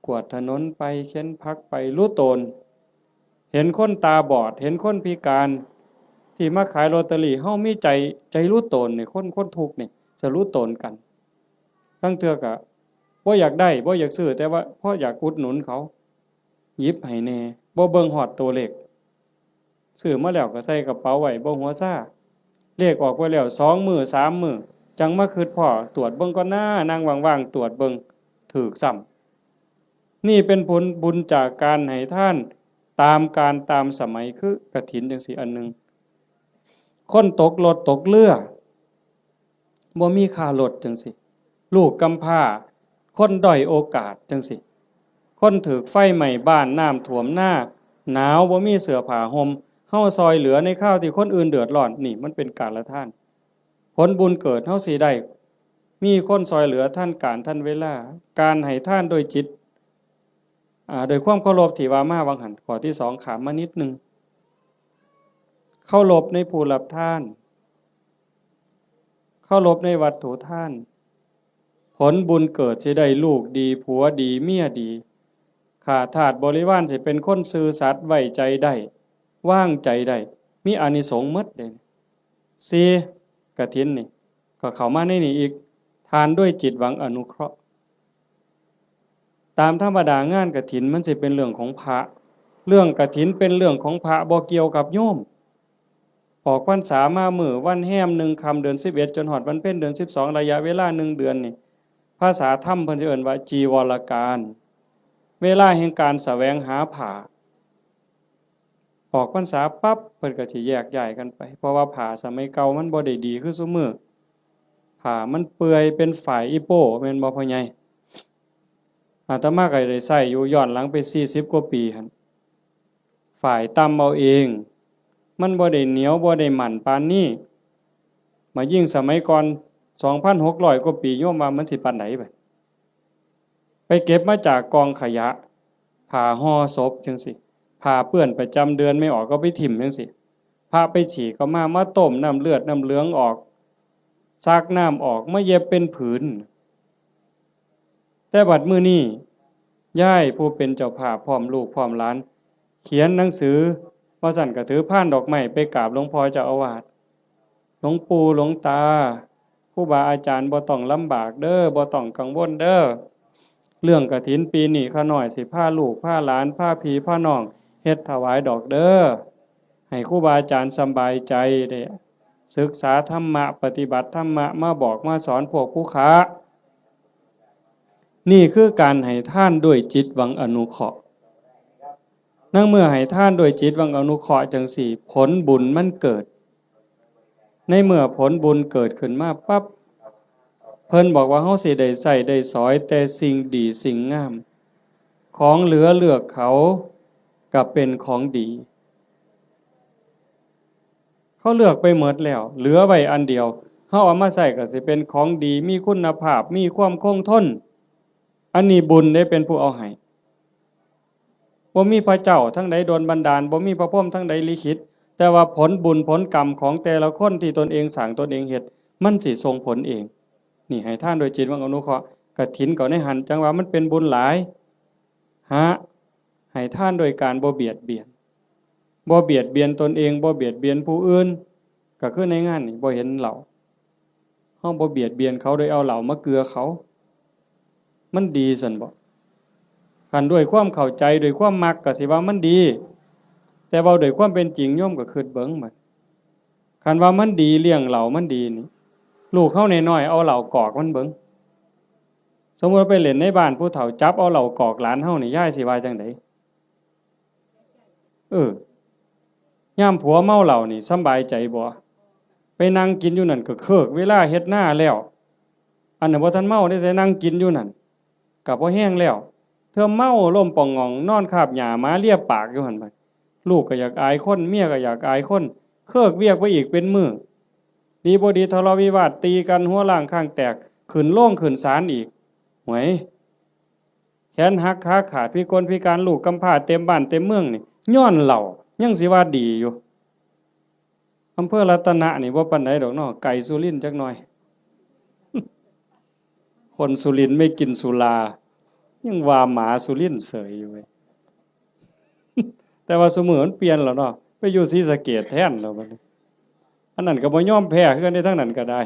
กวาดถนนไปเข็นผักไปรู้ตนเห็นคนตาบอดเห็นคนพิการที่มาขายลอตเตอรี่เฮามีใจรู้ตนนี่คนทุกข์นี่จะรู้ตนกันบางเทื่อก็บ่อยากได้บ่อยากซื้อแต่ว่าเพราะอยากอุดหนุนเขาหยิบให้แน่บ่เบิ่งฮอดตัวเลขซื้อมาแล้วก็ใส่กระเป๋าไว้บ่หัวซ่าเลขออกไว้แล้ว2 มื้อ3 มื้อจังมาคิดพ้อตรวจเบิ่งก่อนหน้านั่งว่างๆตรวจเบิ่งถูกซ้ำนี่เป็นผลบุญจากการให้ท่านตามการตามสมัยคือกฐินจังซี่อันนึงคนตกรถตกเรือบ่มีค่ารถจังซี่ลูกกำพร้าคนด้อยโอกาสจังซี่คนถูกไฟไหม้บ้านน้ำท่วมหน้าหนาวบ่มีเสื้อผ้าห่มเฮาซอยเหลือในข้าวที่คนอื่นเดือดร้อนนี่มันเป็นการละท่านผลบุญเกิดเฮาสิได้มีคนซอยเหลือท่านการท่านเวลาการให้ท่านโดยจิตโดยความเคารพที่ว่ามาวังหันข้อที่2ขามมานิดนึงเคารพในผู้รับทานเคารพในวัตถุทานผลบุญเกิดสิได้ลูกดีผัวดีเมียดีข้าทาสบริวารสิเป็นคนซื่อสัตย์ไว้ใจได้วางใจได้มีอานิสงส์หมดเด้4กฐินนี่ก็เข้ามาในนี่อีกทานด้วยจิตหวังอนุเคราะห์ตามธรรมดางานกฐินมันสิเป็นเรื่องของพระเรื่องกฐินเป็นเรื่องของพระบ่เกี่ยวกับโยมออกพรรษามามื้อวันแฮม1ค่ำเดือน11จนฮอดวันเพ็ญเดือน12ระยะเวลา1เดือนนี่ภาษาธรรมเพิ่นสิเอิ้นว่าจีวรการเวลาแห่งการแสวงหาผ้าออกพรรษาปั๊บเพิ่นก็สิแยกย้ายกันไปเพราะว่าผ้าสมัยเก่ามันบ่ได้ดีคือซุมื้อผ้ามันเปื่อยเป็นฝ่ายอีโป้แม่นบ่พ่อใหญ่อาตมาก็ได้ใช้อยู่ย้อนหลังไป40กว่าปีหั่นฝ่ายตำเอาเองมันบ่ได้เหนียวบ่ได้หมั่นปานนี้ มายิ่งสมัยก่อน 2,600 กว่าปีโยมว่ามันสิปานไหนไปเก็บมาจากกองขยะผ้าห่อศพจังสิผ้าเปื้อนประจำเดือนไม่ออกก็ไปถิ่มจังสิผ้าไปฉีกก็มาต้มน้ำเลือดน้ำเหลืองออกซักน้ำออกมาเย็บเป็นผืนแต่บัดมื้อนี้ย่ายผู้เป็นเจ้าภาพพร้อมลูกพร้อมหลานเขียนหนังสือว่าสั่นก็ถือพานดอกไม้ไปกราบหลวงพ่อเจ้าอาวาสหลวงปู่หลวงตาครูบาอาจารย์บ่ต้องลำบากเด้อบ่ต้องกังวลเด้อเรื่องกฐินปีนี้ข้าน้อยสิพาลูกพาหลานพาพี่พาน้องเฮ็ดถวายดอกเด้อให้ครูบาอาจารย์สบายใจได้ศึกษาธรรมะปฏิบัติธรรมะมาบอกมาสอนพวกผู้ค้านี่คือการให้ท่านด้วยจิตหวังอนุเคราะห์นั่งเมื่อให้ท่านด้วยจิตหวังอนุเคราะห์จังสี่ผลบุญมันเกิดในเมื่อผลบุญเกิดขึ้นมาปั๊บเพิ่นบอกว่าเฮาสิได้ใส่ได้สอยแต่สิ่งดีสิ่งงามของเหลือเลือกเขาก็เป็นของดีเขาเลือกไปหมดแล้วเหลือไว้อันเดียวเฮาเอามาใส่ก็สิเป็นของดีมีคุณภาพมีความคงทนอันนี้บุญได้เป็นผู้เอาให้บ่มีพระเจ้าทั้งใดโดนบันดาลบ่มีพระพรหมทั้งใดลิขิตแต่ว่าผลบุญผลกรรมของแต่ละคนที่ตนเองสร้างตนเองเฮ็ดมันสิส่งผลเองนี่ให้ท่านโดยจิตหวังอนุเคราะห์กฐินก็ในหันจังว่ามันเป็นบุญหลายให้ท่านโดยการบ่เบียดเบียนตนเองบ่เบียดเบียนผู้อื่นก็คือในงานนี่บ่เห็นเหล้าเฮาบ่เบียดเบียนเขาโดยเอาเหล้ามาเกลือเขามันดีซั่นบ่คันด้วยความเข้าใจด้วยความมักก็สิว่ามันดีแต่เว้าด้วยความเป็นจริงโยมก็คิดเบิ่งบัดคันว่ามันดีเลี้ยงเหล้ามันดีนี่ลูกเฮาน้อยๆเอาเหล้ากอกมันเบิ่งสมมุติไปเล่นในบ้านผู้เฒ่าจับเอาเหล้ากอกหลานเฮานี่ยายสิว่าจังได๋ยามผัวเมาเหล้านี่สำบายใจบ่ไปนั่งกินอยู่นั่นก็เคิกเวลาเฮ็ดหน้าแล้วอันนั้นบ่ทันเมาได้แต่นั่งกินอยู่นั่นก็บ่แห้งแล้วเธอเมาล้มป่องงองนอนคาบหญ้ามาเลียปากอยู่หั่นบัดลูกก็อยากอายคนเมียก็อยากอายคนเคิกเวียกไปอีกเป็นมื้อดีบ่ดีทะเลาะวิวาทตีกันหัวล้างข้างแตกขึ้นโรงขึ้นศาลอีกหวยแขนหักขาขาดพิกลพิการลูกกำพร้าเต็มบ้านเต็มเมืองนี่ย้อนเหล้ายังสิว่าดีอยู่อำเภอรัตนะนี่บ่ปานใดดอกเนาะไก่สุรินทร์จักหน่อยคนสุรินทร์ไม่กินสุรายังว่าหมาสุรินทร์เสยอยู่เว้ยแต่ว่าสมือมันเปลี่ยนแล้วเนาะไปอยู่ศรีสะเกษแทนแล้วบัดนี้อันนั้นก็บ่ยอมแพ้คือกันในทั้งนั้นก็ได้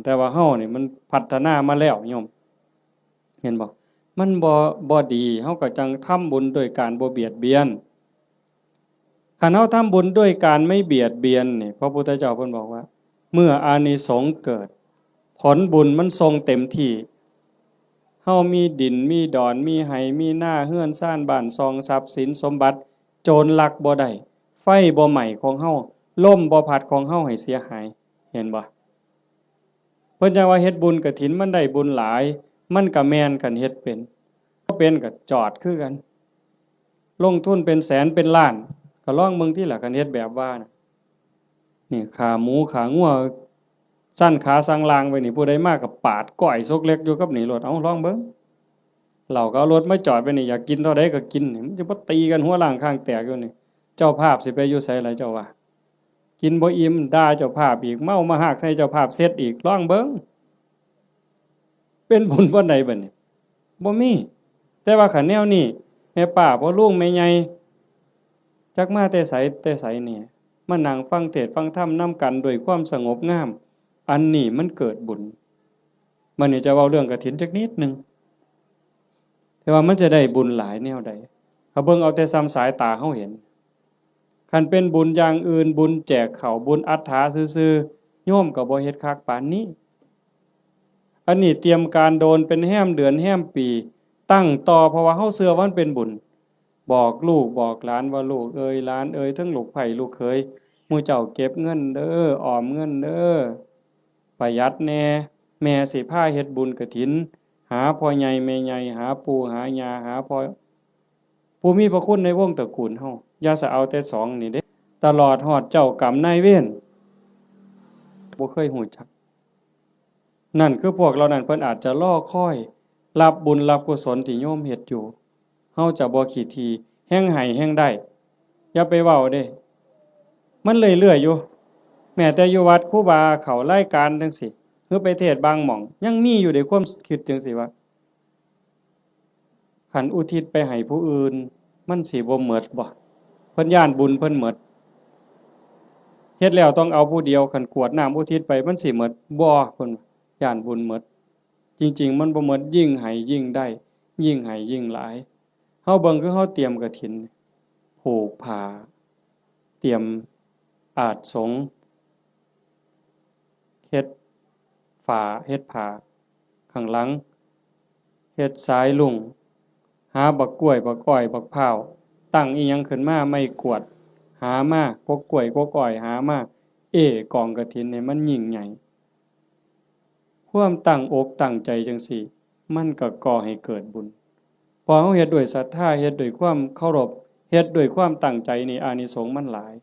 แต่ว่าเฮานี่มันพัฒนามาแล้วโยมเห็นบ่มันบ่ดีเฮาก็จังทำบุญโดยการบ่เบียดเบียนคันเฮาทำบุญด้วยการไม่เบียดเบียนนี่พระพุทธเจ้าเพิ่นบอกว่าเมื่ออานิสงส์เกิดผลบุญมันทรงเต็มที่เฮามีดินมีดอนมีไหมีหน้าเฮือนซ่านบ้านซองทรัพย์สินสมบัติโจรลักบ่ได้ไฟบ่ไหม้ของเฮาลมบ่พัดของเฮาให้เสียหายเห็นบ่เพิ่นจะว่าเฮ็ดบุญกฐินมันได้บุญหลายมันก็แม่นกันเฮ็ดเป็นบ่เป็นก็จอดคือกันลงทุนเป็นแสนเป็นล้านก็ลองเบิ่งที่ล่ะกันเฮ็ดแบบว่าน่ะนี่ขาหมูขางัวสั้นขาสังลางไว้นี่ผู้ใดมาก็ปาดก้อยซกเล็กอยู่กับนี่รถเอาลองเบิ่งเราก็เอารถมาจอดไว้นี่อยากกินเท่าใดก็กินนี่มันจะบ่ตีกันหัวล้างข้างแตกอยู่นี่เจ้าภาพสิไปอยู่ไสล่ะเจ้าว่ากินบ่อิ่มด่าเจ้าภาพอีกเมามาหากใส่เจ้าภาพเสร็จอีกลองเบิ่งเป็นบุญบ่ใดบัดนี้บ่มีแต่ว่าคันแนวนี้แม่ป้าพ่อลุงแม่ใหญ่จักมาแต่ไสนี่มานั่งฟังเทศน์ฟังธรรมนำกันด้วยความสงบงามอันนี้มันเกิดบุญมื้อนี้จะเว้าเรื่องกฐินจักนิดนึงแต่ว่ามันจะได้บุญหลายแนวใดเขาเบิ่งเอาแต่ซ้ำสายตาเฮาเห็นคันเป็นบุญอย่างอื่นบุญแจกข้าวบุญอัฏฐาซื่อๆโยมก็บ่เฮ็ดคักปานนี้อันนี้เตรียมการโดนเป็นแห้มเดือนแห้มปีตั้งต่อเพราะว่าเฮาเชื่อว่ามันเป็นบุญบอกลูกบอกหลานว่าลูกเอ้ยหลานเอ้ยทั้งลูกไผ่ลูกเขยหมู่เจ้าเก็บเงินเด้อออมเงินเด้อประหยัดแน่แม่สิพาเฮ็ดบุญกฐินหาพ่อใหญ่แม่ใหญ่หาปู่หาย่าหาพ่อผู้มีพระคุณในวงตระกูลเฮาอย่าสะเอาแต่สองนี่เด้ตลอดฮอดเจ้ากรรมนายเวร บ่เคยหูจักนั่นคือพวกเรานั้นเพิ่นอาจจะรอคอยรับบุญรับกุศลที่โยมเฮ็ดอยู่เฮาจะบ่ขี้ทีแฮ่งให้แฮ่งได้อย่าไปเว้าเด้มันเรื่อยๆอยู่แม้แต่อยู่วัดครูบาเขารายการจังซี่หรือไปเทศน์บางหม่องยังมีอยู่ในความคิดจังซี่ว่าคันอุทิศไปให้ผู้อื่นมันสิบ่หมดบ่เพิ่นย้านบุญเพิ่นหมดเฮ็ดแล้วต้องเอาผู้เดียวคันกรวดน้ำอุทิศไปมันสิหมดบ่เพิ่นย้านบุญหมดจริงๆมันบ่หมดยิ่งให้ยิ่งได้ยิ่งให้ยิ่งหลายเฮาเบิ่งคือเฮาเตรียมกฐินผูกผ้าเตรียมอาสงฆ์เฮ็ดฝาเฮ็ดผ้าข้างหลังเฮ็ดสายลุงหาบักกล้วยบักอ้อยบักพร้าวตั้งอีหยังขึ้นมาไม่กวดหามากกกล้วยกกอ้อยหามากองกฐินนี่มันยิ่งใหญ่ความตั้งอกตั้งใจจังซี่มันก็ก่อให้เกิดบุญพอเฮาเฮ็ดด้วยศรัทธาเฮ็ดด้วยความเคารพเฮ็ดด้วยความตั้งใจนี่อานิสงส์มันหลาย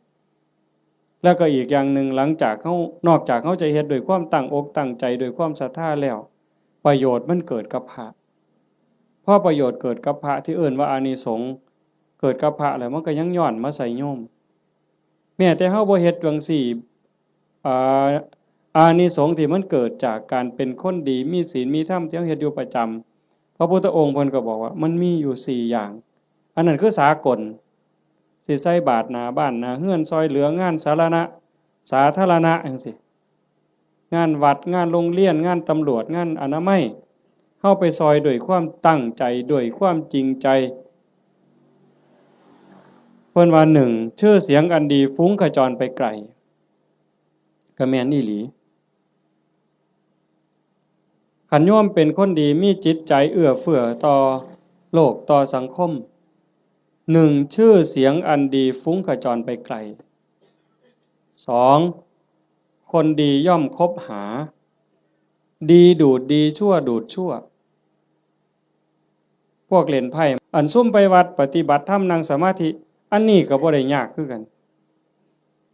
แล้วก็อีกอย่างหนึ่งหลังจากเฮานอกจากเฮาจะเฮ็ดด้วยความตั้งอกตั้งใจด้วยความศรัทธาแล้วประโยชน์มันเกิดกับพระพอประโยชน์เกิดกับพระที่เอิ้นว่าอานิสงส์เกิดกับพระแล้วมันก็ยังย้อนมาใส่โยมแม้แต่เฮาบ่เฮ็ดจังซี่อ่าอานิสงส์ที่มันเกิดจากการเป็นคนดีมีศีลมีธรรมที่เฮาเฮ็ดอยู่ประจำพระพุทธองค์เพิ่นก็บอกว่ามันมีอยู่4อย่างอันนั้นคือสากลสิใส่บาตรหน้าบ้านหน้าเรือนซอยเหลืองานสาธารณะจังซี่งานวัดงานโรงเรียนงานตำรวจงานอนามัยเฮาไปซอยด้วยความตั้งใจด้วยความจริงใจเพิ่นว่า1ชื่อเสียงอันดีฟุ้งขจรไปไกลก็แม่นอีหลีคันโยมเป็นคนดีมีจิตใจเอื้อเฟื้อต่อโลกต่อสังคม1ชื่อเสียงอันดีฟุ้งขจรไปไกล2คนดีย่อมคบหาดีดูดดีชั่วดูดชั่วพวกเล่นไพ่อันซุ่มไปวัดปฏิบัติธรรมนั่งสมาธิอันนี้ก็บ่ได้ยากคือกัน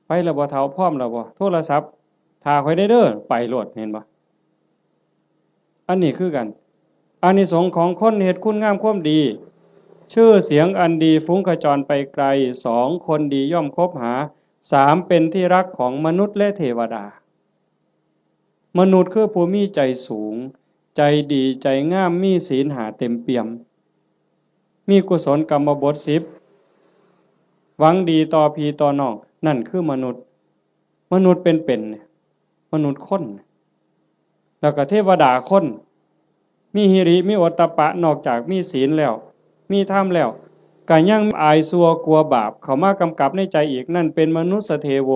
ไปแล้วบ่เฒ่าพร้อมแล้วบ่โทรศัพท์ถ้าค่อยได้เด้อไปโลดเห็นบ่อันนี้คือกันอานิสงส์ของคนเฮ็ดคุณงามความดีชื่อเสียงอันดีฟุ้งขจรไปไกล2คนดีย่อมคบหา3เป็นที่รักของมนุษย์และเทวดามนุษย์คือผู้มีใจสูงใจดีใจงามมีศีล5เต็มเปี่ยมมีกุศลกรรมบท10หวังดีต่อพี่ต่อน้องนั่นคือมนุษย์เป็นมนุษย์คนแล้วก็เทวดาคนมีหิริมีโอตตัปปะนอกจากมีศีลแล้วมีธรรมแล้วก็ยังอายซัวกลัวบาปเข้ามากำกับในใจอีกนั่นเป็นมนุษย์เทโว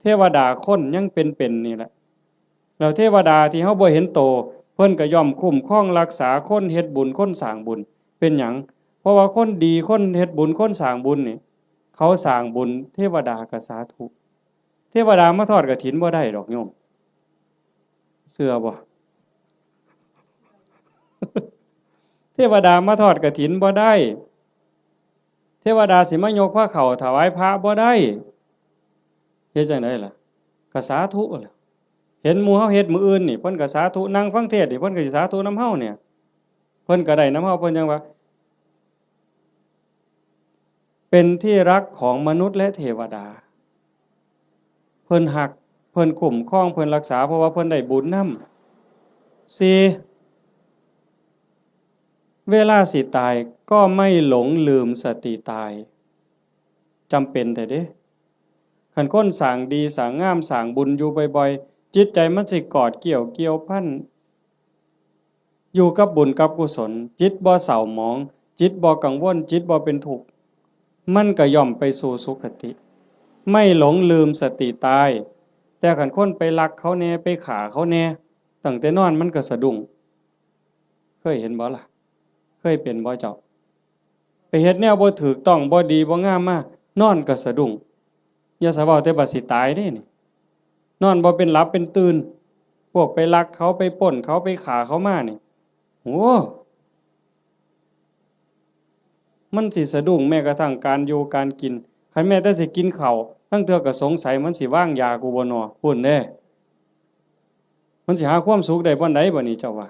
เทวดาคนยังเป็นนี่แหละแล้วเทวดาที่เฮาบ่เห็นโตเพิ่นก็ย่อมคุ้มครองรักษาคนเฮ็ดบุญคนสร้างบุญเป็นหยังเพราะว่าคนดีคนเฮ็ดบุญคนสร้างบุญนี่เขาสร้างบุญเทวดาก็สาธุเทวดามาทอดกฐินบ่ได้ดอกโยมเชื่อบ่ เทวดามาทอดกฐินบ่ได้เทวดาสิมายกผ้าเขาถวายพระบ่ได้เฮ็ดจังได๋ล่ะก็สาธุล่ะเห็นหมู่เฮาเฮ็ดมื้ออื่นนี่เพิ่นก็สาธุนั่งฟังเทศน์นี่เพิ่นก็สิสาธุนำเฮาเนี่ยเพิ่นก็ได้นำเฮาเพิ่นจังว่าเป็นที่รักของมนุษย์และเทวดาเพิ่นฮักเพิ่นคุ้มครองเพิ่นรักษาเพราะว่าเพิ่นได้บุญนำ4เวลาสิตายก็ไม่หลงลืมสติตายจำเป็นแต่เด้คันคนสร้างดีสร้างงามสร้างบุญอยู่บ่อยๆจิตใจมันสิกอดเกี่ยวพันอยู่กับบุญกับกุศลจิตบ่เศร้าหมองจิตบ่กังวลจิตบ่เป็นทุกข์มันก็ย่อมไปสู่สุคติไม่หลงลืมสติตายแต่คันคนไปลักเขาแน่ไปฆ่าเขาแน่ตั้งแต่นอนมันก็สะดุ้งเคยเห็นบ่ล่ะเคยเป็นบ่เจ้าไปเฮ็ดแนวบ่ถูกต้องบ่ดีบ่งามมานอนก็สะดุ้งอย่าสะเว้าแต่บัดสิตายเด้นี่นอนบ่เป็นหลับเป็นตื่นพวกไปลักเขาไปปล้นเขาไปฆ่าเขามานี่โอ้มันสิสะดุ้งแม้กระทั่งการอยู่การกินคันแม้แต่สิกินข้าวทั้งเทื่อก็สงสัยมันสิวางยากูบ่น้อพู้นเด้ มันสิหาความสุขได้บ่ใดบ่นี่เจ้าว่า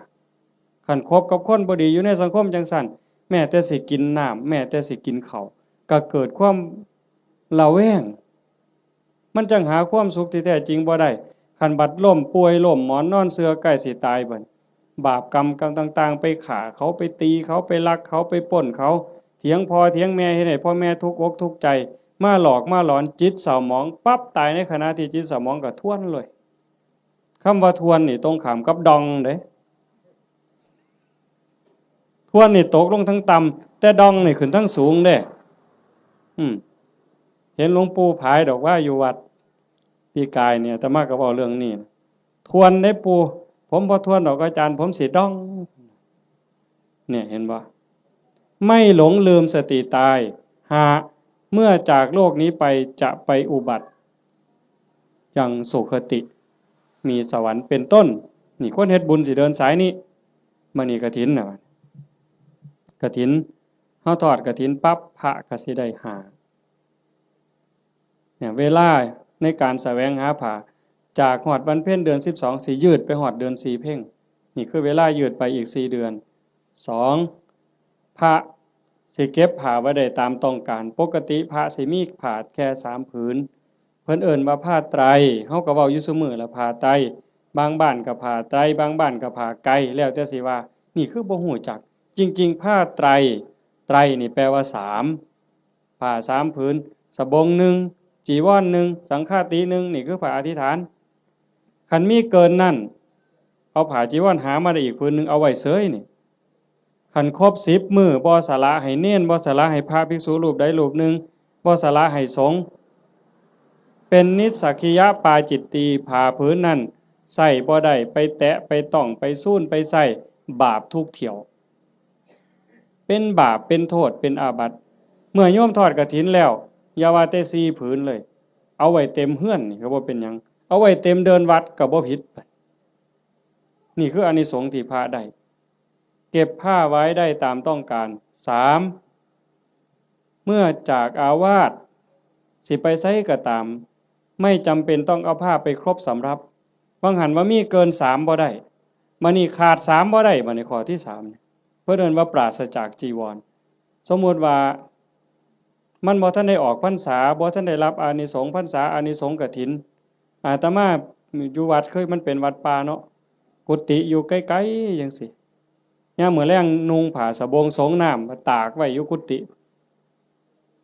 คันคบกับคนบ่ดีอยู่ในสังคมจังซั่นแม้แต่สิกินน้ำแม้แต่สิกินข้าวก็เกิดความระแวงมันจังหาความสุขที่แท้จริงบ่ได้คันบัดล้มป่วยล้มหมอนนอนเสือใกล้สิตายบัดบาปกรรมต่างๆไปฆ่าเขาไปตีเขาไปลักเขาไปปล้นเขาเถียงพ่อเถียงแม่เฮ็ดให้พ่อแม่ทุกข์อกทุกข์ใจมาหลอกมาหลอนจิตเศร้าหมองปั๊บตายในขณะที่จิตเศร้าหมองก็ทวนเลยคำว่าทวนนี่ตรงข้ามกับดองเด้ทวนนี่ตกลงทั้งต่ำแต่ดองนี่ขึ้นทั้งสูงเด้เห็นหลวงปู่ผายดอกว่าอยู่วัดปีกายเนี่ยอาตมาก็เว้าเรื่องนี้ทวนได้ปู่ผมบ่ทวนดอกอาจารย์ผมสิดองเนี่ยเห็นบ่ไม่หลงลืมสติตายหาเมื่อจากโลกนี้ไปจะไปอุบัติยังสุคติมีสวรรค์เป็นต้นนี่คนเฮ็ดบุญสิเดินสายนี้มื้อนี้กฐินน่ะกฐินเฮาทอดกฐินปั๊บพระก็สิได้หาเนี่ยเวลาในการแสวงหาผ้าจากฮอดวันเพ็ญเดือน12สิยืดไปฮอดเดือน4เพ็งนี่คือเวลายืดไปอีก4เดือน2พระสิเก็บผ้าไว้ได้ตามต้องการปกติพระสิมีผ้าแค่3ผืนเพิ่นเอิ้นว่าผ้าไตรเฮาก็เว้าอยู่ซุมื้อละผ้าไตรบางบ้านก็ผ้าไตรบางบ้านก็ผ้าไกแล้วแต่สิว่านี่คือบ่ฮู้จักจริงๆผ้าไตรไตรนี่แปลว่า3ผ้า3ผืนสบง1จีวร1สังฆาติ1นี่คือผ้าอธิษฐานคันมีเกินนั่นเอาผ้าจีวรหามาได้อีกผืนนึงเอาไว้เสยนี่คันครบ10มื้อบ่สละให้เณรบ่สละให้พระภิกษุรูปใดรูปหนึ่งบ่สละให้สงฆ์เป็นนิสสักขิยปาจิตตีผ้าผืนนั้นใส่บ่ได้ไปแตะไปต้องไปสู้นไปใส่บาปทุกเที่ยวเป็นบาปเป็นโทษเป็นอาบัติเมื่อโยมทอดกฐินแล้วอย่าว่าแต่4ผืนเลยเอาไว้เต็มเฮือนนี่ก็บ่เป็นหยังเอาไว้เต็มเดินวัดก็บ่ผิดนี่คืออานิสงส์ที่พระได้เก็บผ้าไว้ได้ตามต้องการ3เมื่อจากอาวาสสิไปไสก็ตามไม่จำเป็นต้องเอาผ้าไปครบสำรับบางหันว่ามีเกิน3บ่ได้มื้อนี้ขาด3บ่ได้บัดนี้ข้อที่3เพิ่นเอิ้นว่าปราศจากจีวรสมมุติว่ามันบ่ทันได้ออกพรรษาบ่ทันได้รับอานิสงส์พรรษาอานิสงส์กฐินอาตมาอยู่วัดเคยมันเป็นวัดป่าเนาะกุฏิอยู่ไกลๆจังซี่ยามมื้อแลงนุ่งผ้าสบงสงน้ำมาตากไว้อยู่กุฏิ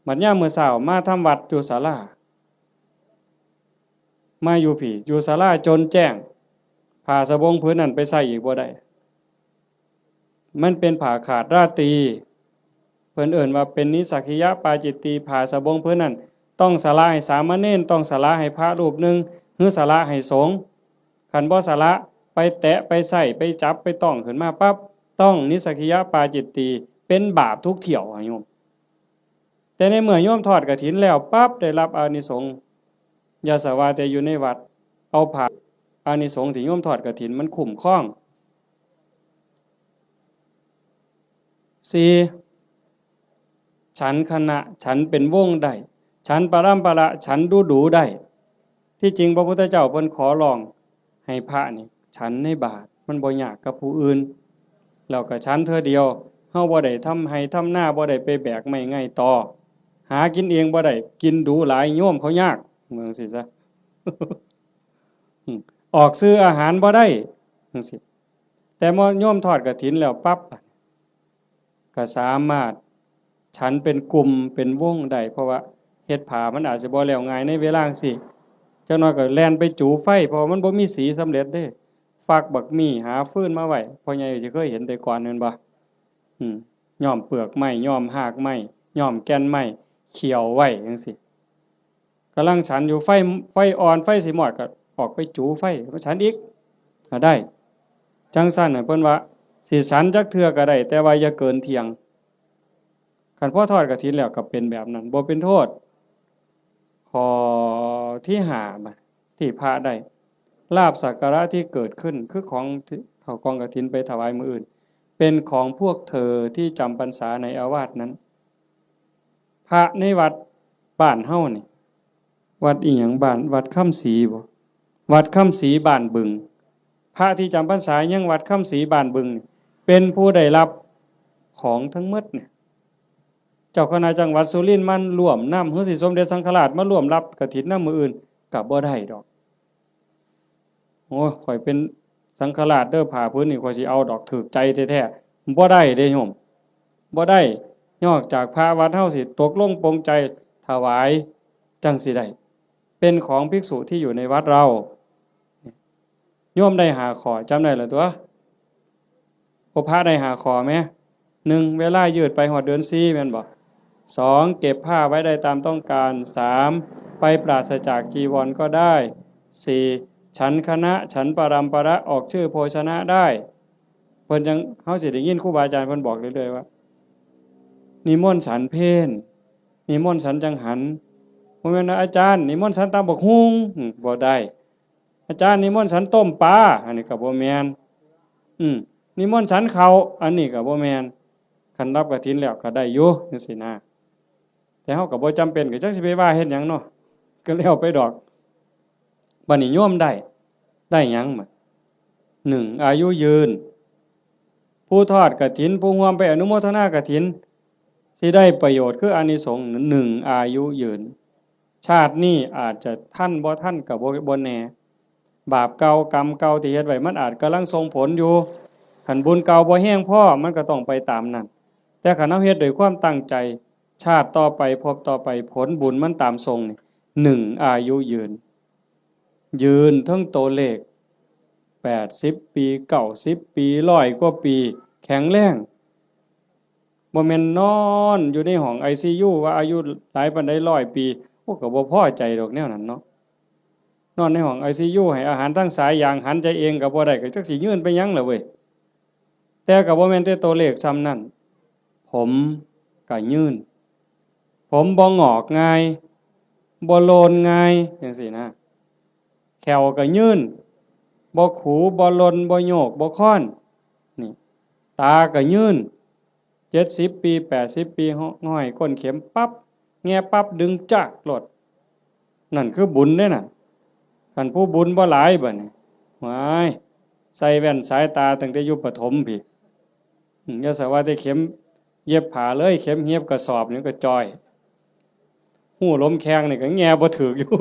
บัดยามมื้อเช้ามาทำวัดอยู่ศาลามาอยู่พี่อยู่ศาลาจนแจ้งผ้าสบงผืนนั้นไปใส่อีกบ่ได้มันเป็นผ้าขาดราตรีเพิ่นเอิ้นว่าเป็นนิสสักขิยปาจิตตีผ้าสบงผืนนั้นต้องสละให้สามเณรต้องสละให้พระรูปหนึ่งหรือสละให้สงฆ์คันบ่สละไปแตะไปใส่ไปจับไปต้องขึ้นมาปั๊บต้องนิสสักขิยปาจิตตีเป็นบาปทุกเที่ยวโยมแต่ในเมื่อโยมทอดกฐินแล้วปั๊บได้รับอานิสงส์อย่าสว่าแต่อยู่ในวัดเอาผ้าอานิสงส์ที่โยมทอดกฐินมันคุ้มครอง4ฉันคณะฉันเป็นวงได้ฉันปรัมประฉันดูได้ที่จริงพระพุทธเจ้าเพิ่นขอร้องให้พระนี่ฉันในบาตรมันบ่ยากกับผู้อื่นแล้วก็ฉันเทื่อเดียวเฮาบ่ได้ทำให้ทำหน้าบ่ได้ไปแบกไม้ไงต่อหากินเองบ่ได้กินดูหลายโยมเขายากเหมือนสิซะ ออกซื้ออาหารบ่ได้จังซี่แต่เมื่อโยมทอดกฐินแล้วปั๊บก็สามารถฉันเป็นกลุ่มเป็นวงได้เพราะว่าเฮ็ดผ้ามันอาจสิบ่แล้วง่ายในเวลาจังซี่จักหน่อยก็แล่นไปจูไฟเพราะมันบ่มีสีสำเร็จเด้ฟักบักมี่หาฟืนมาไว้พ่อใหญ่สิเคยเห็นแต่ก่อนแม่นบ่ย้อมเปลือกไม้ย้อมหากไม้ย้อมแก่นไม้เขี่ยวไว้จังซี่กำลังฉันอยู่ไฟอ่อนไฟสิมอดก็ออกไปจูไฟมาฉันอีกก็ได้จังซั่นน่ะเพิ่นว่าสิฉันจักเทื่อก็ได้แต่ว่าอย่าเกินเที่ยงคันพอทอดกฐินแล้วก็เป็นแบบนั้นบ่เป็นโทษข้อที่5บัดที่พระได้ลาภสักการะที่เกิดขึ้นคือของเข้ากองกฐินไปถวายมื้ออื่นเป็นของพวกเธอที่จำพรรษาในอาวาสนั้นพระในวัดบ้านเฮานี่วัดอีหยังบ้านวัดค่ำศรีบ่วัดค่ำศรีบ้านบึง พระที่จำพรรษายังวัดค่ำศรีบ้านบึงเป็นผู้ได้รับของทั้งหมดเนี่ยเจ้าคณะจังหวัดสุรินทร์มันร่วมนำหรือสิสมเด็จสังฆราชมาร่วมรับกฐินนำมื้ออื่นก็บ่ได้ดอกโอ้ข่อยเป็นสังฆราชเด้อผ้าพื้นนี่ข่อยสิเอาดอกถูกใจแท้ๆบ่ได้เด้โยมบ่ได้นอกจากพระวัดเฮาสิตกลงปรงใจถวายจังสิได้เป็นของภิกษุที่อยู่ในวัดเราโยมได้หาขอจำได้เหรอตัวพระได้หาขอไหม1เวลายืดไปหอดเดือน4แม่นบ่2เก็บผ้าไว้ได้ตามต้องการ3ไปปราศจากจีวรก็ได้4ฉันคณะฉันปรัมประออกชื่อโภชนะได้เพิ่นจังเฮาสิได้ยินครูบาอาจารย์เพิ่นบอกเรื่อยๆว่านิมนต์ฉันเพลนิมนต์ฉันจังหันบ่แม่นอาจารย์นิมนต์ฉันตำบักหุ่งบ่ได้อาจารย์นิมนต์ฉันต้มปลาอันนี้ก็บ่แม่นนิมนต์ฉันข้าวอันนี้ก็บ่แม่นคันรับกฐินแล้วก็ได้อยู่จังซี่นะแต่เฮาก็บ่จำเป็นก็จักสิไปว่าเฮ็ดหยังเนาะก็แล้วไปดอกบัดนี้โยมได้หยังมา1อายุยืนผู้ทอดกฐินผู้ร่วมไปอนุโมทนากฐินสิได้ประโยชน์คืออานิสงส์1อายุยืนชาตินี้อาจจะท่านบ่ท่านก็บ่แน่บาปเก่ากรรมเก่าที่เฮ็ดไว้มันอาจกำลังส่งผลอยู่คันบุญเก่าบ่แห้งพอมันก็ต้องไปตามนั้นแต่คันเฮาเฮ็ดด้วยความตั้งใจชาติต่อไปพบต่อไปผลบุญมันตามทรงนี่1อายุยืนทั้งตัวเลข80ปี90ปี100กว่าปีแข็งแรงบ่แม่นนอนอยู่ในห้อง ICU ว่าอายุหลายปานใด100ปีโอ้ก็บ่พอใจดอกแนวนั้นเนาะนอนในห้อง ICU ให้อาหารทั้งสายยางหันใจเองก็บ่ได้ก็จักสิยืนไปหยังล่ะเว้ยแต่ก็บ่แม่นแต่ตัวเลขซ้ำนั้นผมก็ยืนผมบ่งอกง่ายบ่โลนง่ายจังซี่นะแขวก็ยืนบ่ขูบ่ลนบ่โยกบ่ค้อนนี่ตาก็ยืน70ปี80ปีห้อยก้นเข็มปั๊บแง่ปั๊บดึงจักโลดนั่นคือบุญเด้น่ะคันผู้บุญบ่หลายบัดนี้หวายใส่แว่นสายตาตั้งแต่อยู่ประถมพี่อย่าสว่าแต่เข็มเย็บผ้าเลยเข็มเย็บกระสอบนี่ก็จ้อยหูล้มแข้งนี่ก็แง่บ่ถึกอยู่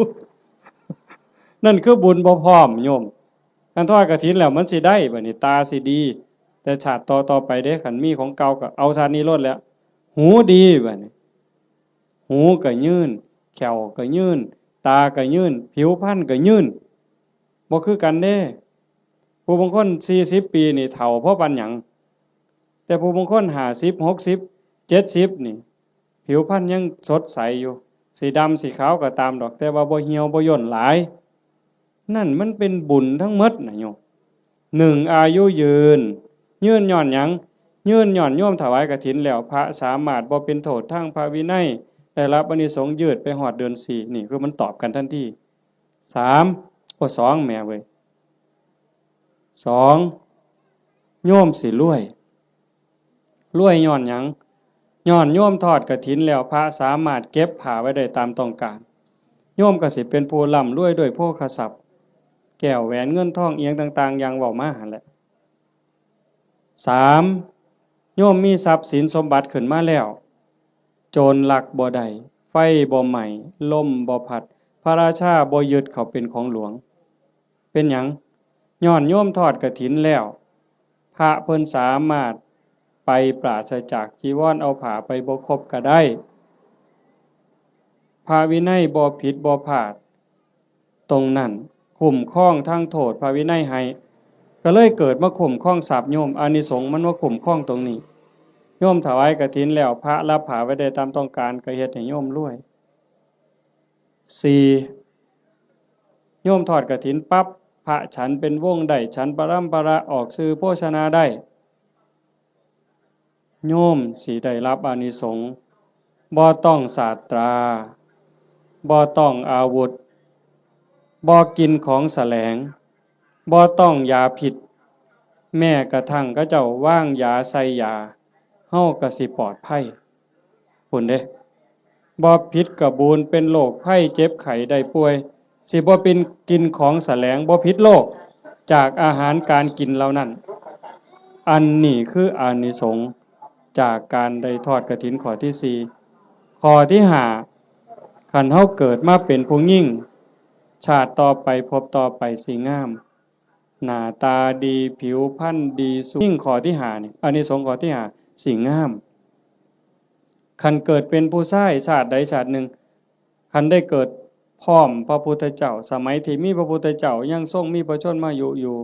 นั่นคือบุญบ่พร้อมโยมการทอดกฐินแล้วมันสิได้บัดนี้ตาสิดีแต่ชาติต่อไปเด้คันมีของเก่าก็เอาชาตินี้ลดแล้วหูดีบัดนี้หูก็ยืนแขวก็ยืนตาก็ยืนผิวพรรณก็ยืนบ่คือกันเด้ผู้บางคน40ปีนี่เฒ่าเพราะปานหยังแต่ผู้บางคน50 60 70นี่ผิวพรรณยังสดใสอยู่สีดำสีขาวก็ตามดอกแต่ว่าบ่เหี่ยวบ่ย่นหลายนั่นมันเป็นบุญทั้งหมดน่ะโยม1อายุยืนย้อนหยังยืนย้อนโยมถวายกฐินแล้วพระสามารถบ่เป็นโทษทางพระวินัยได้รับอานิสงส์ยืดไปฮอดเดือน4นี่คือมันตอบกันทันที3 2แม่เว้ย2โยมสิรวยย้อนหยังย้อนโยมทอดกฐินแล้วพระสามารถเก็บผ้าไว้ได้ตามต้องการโยมก็สิเป็นผู้ร่ำรวยด้วยโภคทรัพย์แก้วแหวนเงินทองเอียงต่างๆอย่างเว้ามาหั่นแหละ3โยมมีทรัพย์สินสมบัติขึ้นมาแล้วโจรลักบ่ได้ไฟบ่ไหม้ลมบ่พัดพระราชาบ่ยึดเขาเป็นของหลวงเป็นหยังย้อนโยมทอดกฐินแล้วพระเพิ่นสามารถไปปราศจากจีวรเอาผ้าไปบ่ครบก็ได้พระวินัยบ่ผิดบ่พลาดตรงนั้นคุ้มครองทั้งโทษพระวินัยให้ก็เลยเกิดมาคุ้มครองทรัพย์โยมอานิสงส์มันว่าคุ้มครองตรงนี้โยมถวายกฐินแล้วพระรับผ้าไว้ได้ตามต้องการก็เฮ็ดให้โยมรวย4โยมทอดกฐินปั๊บพระฉันเป็นวงได้ฉันปรัมประออกสื่อโภชนาได้โยมสิได้รับอานิสงส์บ่ต้องศาสตราบ่ต้องอาวุธบ่กินของแสลงบ่ต้องยาพิษแม้กระทั่งเขาเจ้าว่างยาใส่ยาเฮาก็สิปลอดภัยพุ่นเด้บ่ผิดกระบูนเป็นโรคภัยเจ็บไข้ได้ป่วยสิบ่เป็นกินของแสลงบ่ผิดโรค จากอาหารการกินเหล่านั้นอันนี้คืออานิสงส์จากการได้ทอดกฐินข้อที่ 4ข้อที่ 5คันเฮาเกิดมาเป็นผู้หญิงชาติต่อไปพบต่อไปสิงามหน้าตาดีผิวพรรณดีสุยิ่งข้อที่ 5นี่อานิสงส์ข้อที่ 5สิงามคันเกิดเป็นผู้ชายชาติใดชาติหนึ่งคันได้เกิดพร้อมพระพุทธเจ้าสมัยที่มีพระพุทธเจ้ายังทรงมีพระชนมายุอยู่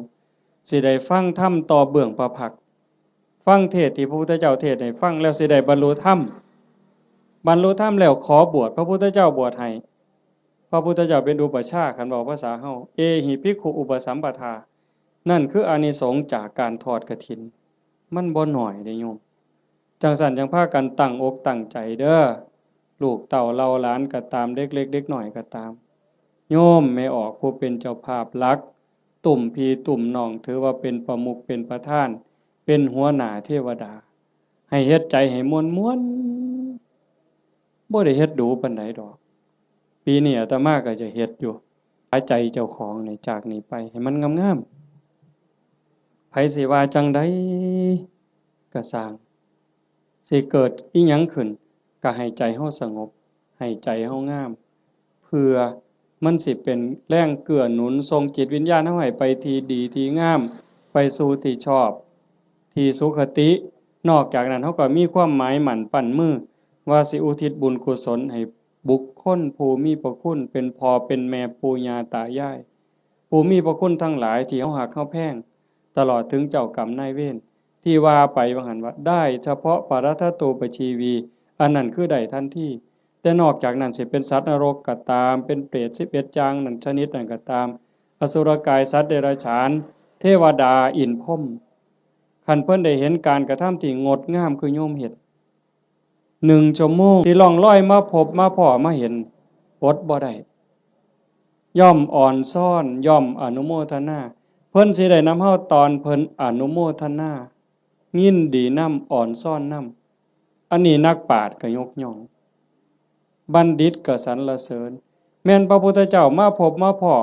สิได้ฟังธรรมต่อเบื้องพระพักตร์ฟังเทศน์ที่พระพุทธเจ้าเทศน์ให้ฟังแล้วสิได้บรรลุธรรมแล้วขอบวชพระพุทธเจ้าบวชให้พระพุทธเจ้าเป็นอุปัชฌาย์คันบอกภาษาเฮาเอหิภิกขุอุปสัมปทานั่นคืออานิสงส์จากการทอดกฐินมันบ่น้อยเด้โยมจังซั่นจังพากันตั้งอกตั้งใจเด้อลูกเต้าเล่าหลานก็ตามเด็กเล็กเด็กน้อยก็ตามโยมไม่ออกผู้เป็นเจ้าภาพหลักตุ่มพี่ตุ่มน้องถือว่าเป็นประมุขเป็นประธานเป็นหัวหน้าเทวดาให้เฮ็ดใจให้ม่วนๆบ่ได้เฮ็ดดูปานใดดอกปีนี้อาตมาก็จะเฮ็ดอยู่หาใจเจ้าของนี่จากนี้ไปให้มันงามๆไผสิว่าจังได๋ก็สร้างสิเกิดอิหยังขึ้นก็ให้ใจเฮาสงบให้ใจเฮางามเพื่อมันสิเป็นแรงเกื้อหนุนส่งจิตวิญญาณเฮาให้ไปที่ดีที่งามไปสู่ที่ชอบที่สุขตินอกจากนั้นเฮาก็มีความหมายหมั่นปั้นมือว่าสิอุทิศบุญกุศลให้บุคคลผู้มีพระคุณเป็นพ่อเป็นแม่ปู่ย่าตายายผู้มีพระคุณทั้งหลายที่เฮาฮักเฮาแพงตลอดถึงเจ้ากรรมนายเวรที่ว่าไปว่าหั่นว่าได้เฉพาะปรัตถโตปชีวีอันนั้นคือได้ทันทีแต่นอกจากนั้นสิเป็นสัตว์นรกก็ตามเป็นเปรต11จางนั่นชนิดนั้นก็ตามอสุรกายสัตว์เดรัจฉานเทวดาอินทร์พรหมคันเพิ่นได้เห็นการกระทำที่งดงามคือโยมเฮ็ด1 ชั่วโมงที่ล่องลอยมาพบมาพ้อมาเห็นอดบ่ได้ย่อมอ่อนซ่อนย่อมอนุโมทนาเพิ่นสิได้นำเฮาตอนเพิ่นอนุโมทนายินดีนำอ่อนซ่อนนำอันนี้นักปราชญ์ก็ยกย่องบัณฑิตก็สรรเสริญแม่นพระพุทธเจ้ามาพบมาพ้อ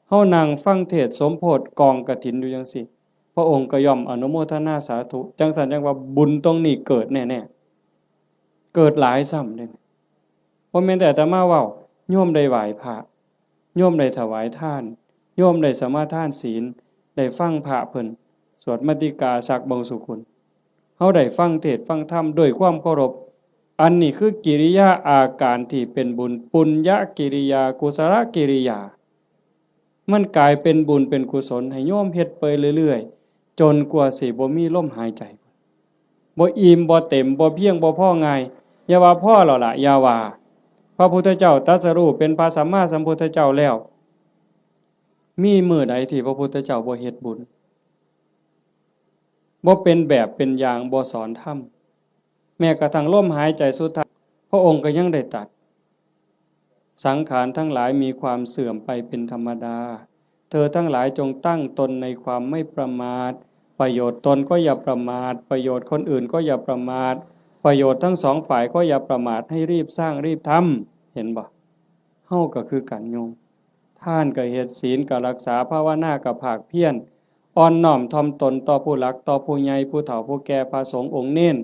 เฮานั่งฟังเทศน์สมโพธิกองกฐินอยู่จังซี่พระองค์ก็ย่อมอนุโมทนาสาธุจังซั่นจังว่าบุญตรงนี้เกิดแน่ๆเกิดหลายซ้ำเด้บ่แม่นแต่อาตมาเว้าโยมได้ไหว้พระโยมได้ถวายทานโยมได้สมาทานศีลได้ฟังพระเพิ่นสวดมัตติกาสักบงสุคุณเฮาได้ฟังเทศน์ฟังธรรมด้วยความเคารพอันนี้คือกิริยาอาการที่เป็นบุญปุญญกิริยากุศลกิริยามันกลายเป็นบุญเป็นกุศลให้โยมเฮ็ดไปเรื่อยๆจนกว่าสิบ่มีลมหายใจบ่อิ่มบ่เต็มบ่เพียงบ่พอง่ายอย่าว่าพอแล้วล่ะอย่าว่าพระพุทธเจ้าตรัสรู้เป็นพระสัมมาสัมพุทธเจ้าแล้วมีมื้อใดที่พระพุทธเจ้าบ่เฮ็ดบุญบ่เป็นแบบเป็นอย่างบ่สอนธรรมแม้กระทั่งลมหายใจสุดท้ายพระองค์ก็ยังได้ตรัสสังขารทั้งหลายมีความเสื่อมไปเป็นธรรมดาเธอทั้งหลายจงตั้งตนในความไม่ประมาทประโยชน์ตนก็อย่าประมาทประโยชน์คนอื่นก็อย่าประมาทประโยชน์ทั้งสองฝ่ายก็อย่าประมาทให้รีบสร้างรีบทำเห็นบ่เฮาก็คือกันโยมท่านก็เฮ็ดศีลก็รักษาภาวนาก็ภาคเพียรอ่อนน้อมถ่อมตนต่อผู้หลักต่อผู้ใหญ่ผู้เฒ่าผู้แก่พระสงฆ์องค์เน้น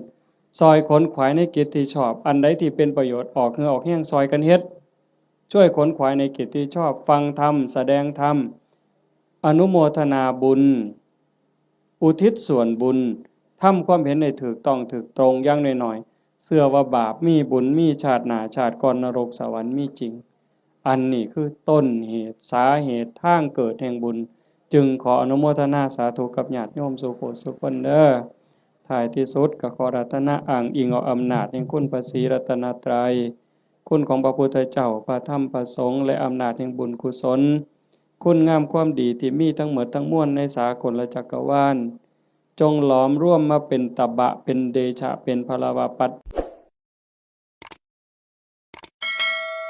ซอยขนขวายในกิจที่ชอบอันใดที่เป็นประโยชน์ออกเหงื่อออกแห้งซอยกันเฮ็ดช่วยขนขวายในกิจที่ชอบฟังธรรมแสดงธรรมอนุโมทนาบุญอุทิศส่วนบุญทำความเห็นในถูกต้องถูกตรงอย่างน้อยๆเชื่อว่าบาปมีบุญมีชาติหน้าชาติก่อนนรกสวรรค์มีจริงอันนี้คือต้นเหตุสาเหตุทางเกิดแห่งบุญจึงขออนุโมทนาสาธุกับญาติโยมสุโขสุคนเด้อท้ายที่สุดก็ขอรัตนะอ้างอิงเอาอำนาจแห่งคุณพระศรีรัตนตรัยคุณของพระพุทธเจ้าพระธรรมพระสงฆ์และอำนาจแห่งบุญกุศลคุณงามความดีที่มีทั้งหมดทั้งมวลในสากลจักรวาลจงหลอมร่วมมาเป็นตบะเป็นเดชะเป็นพลวปัต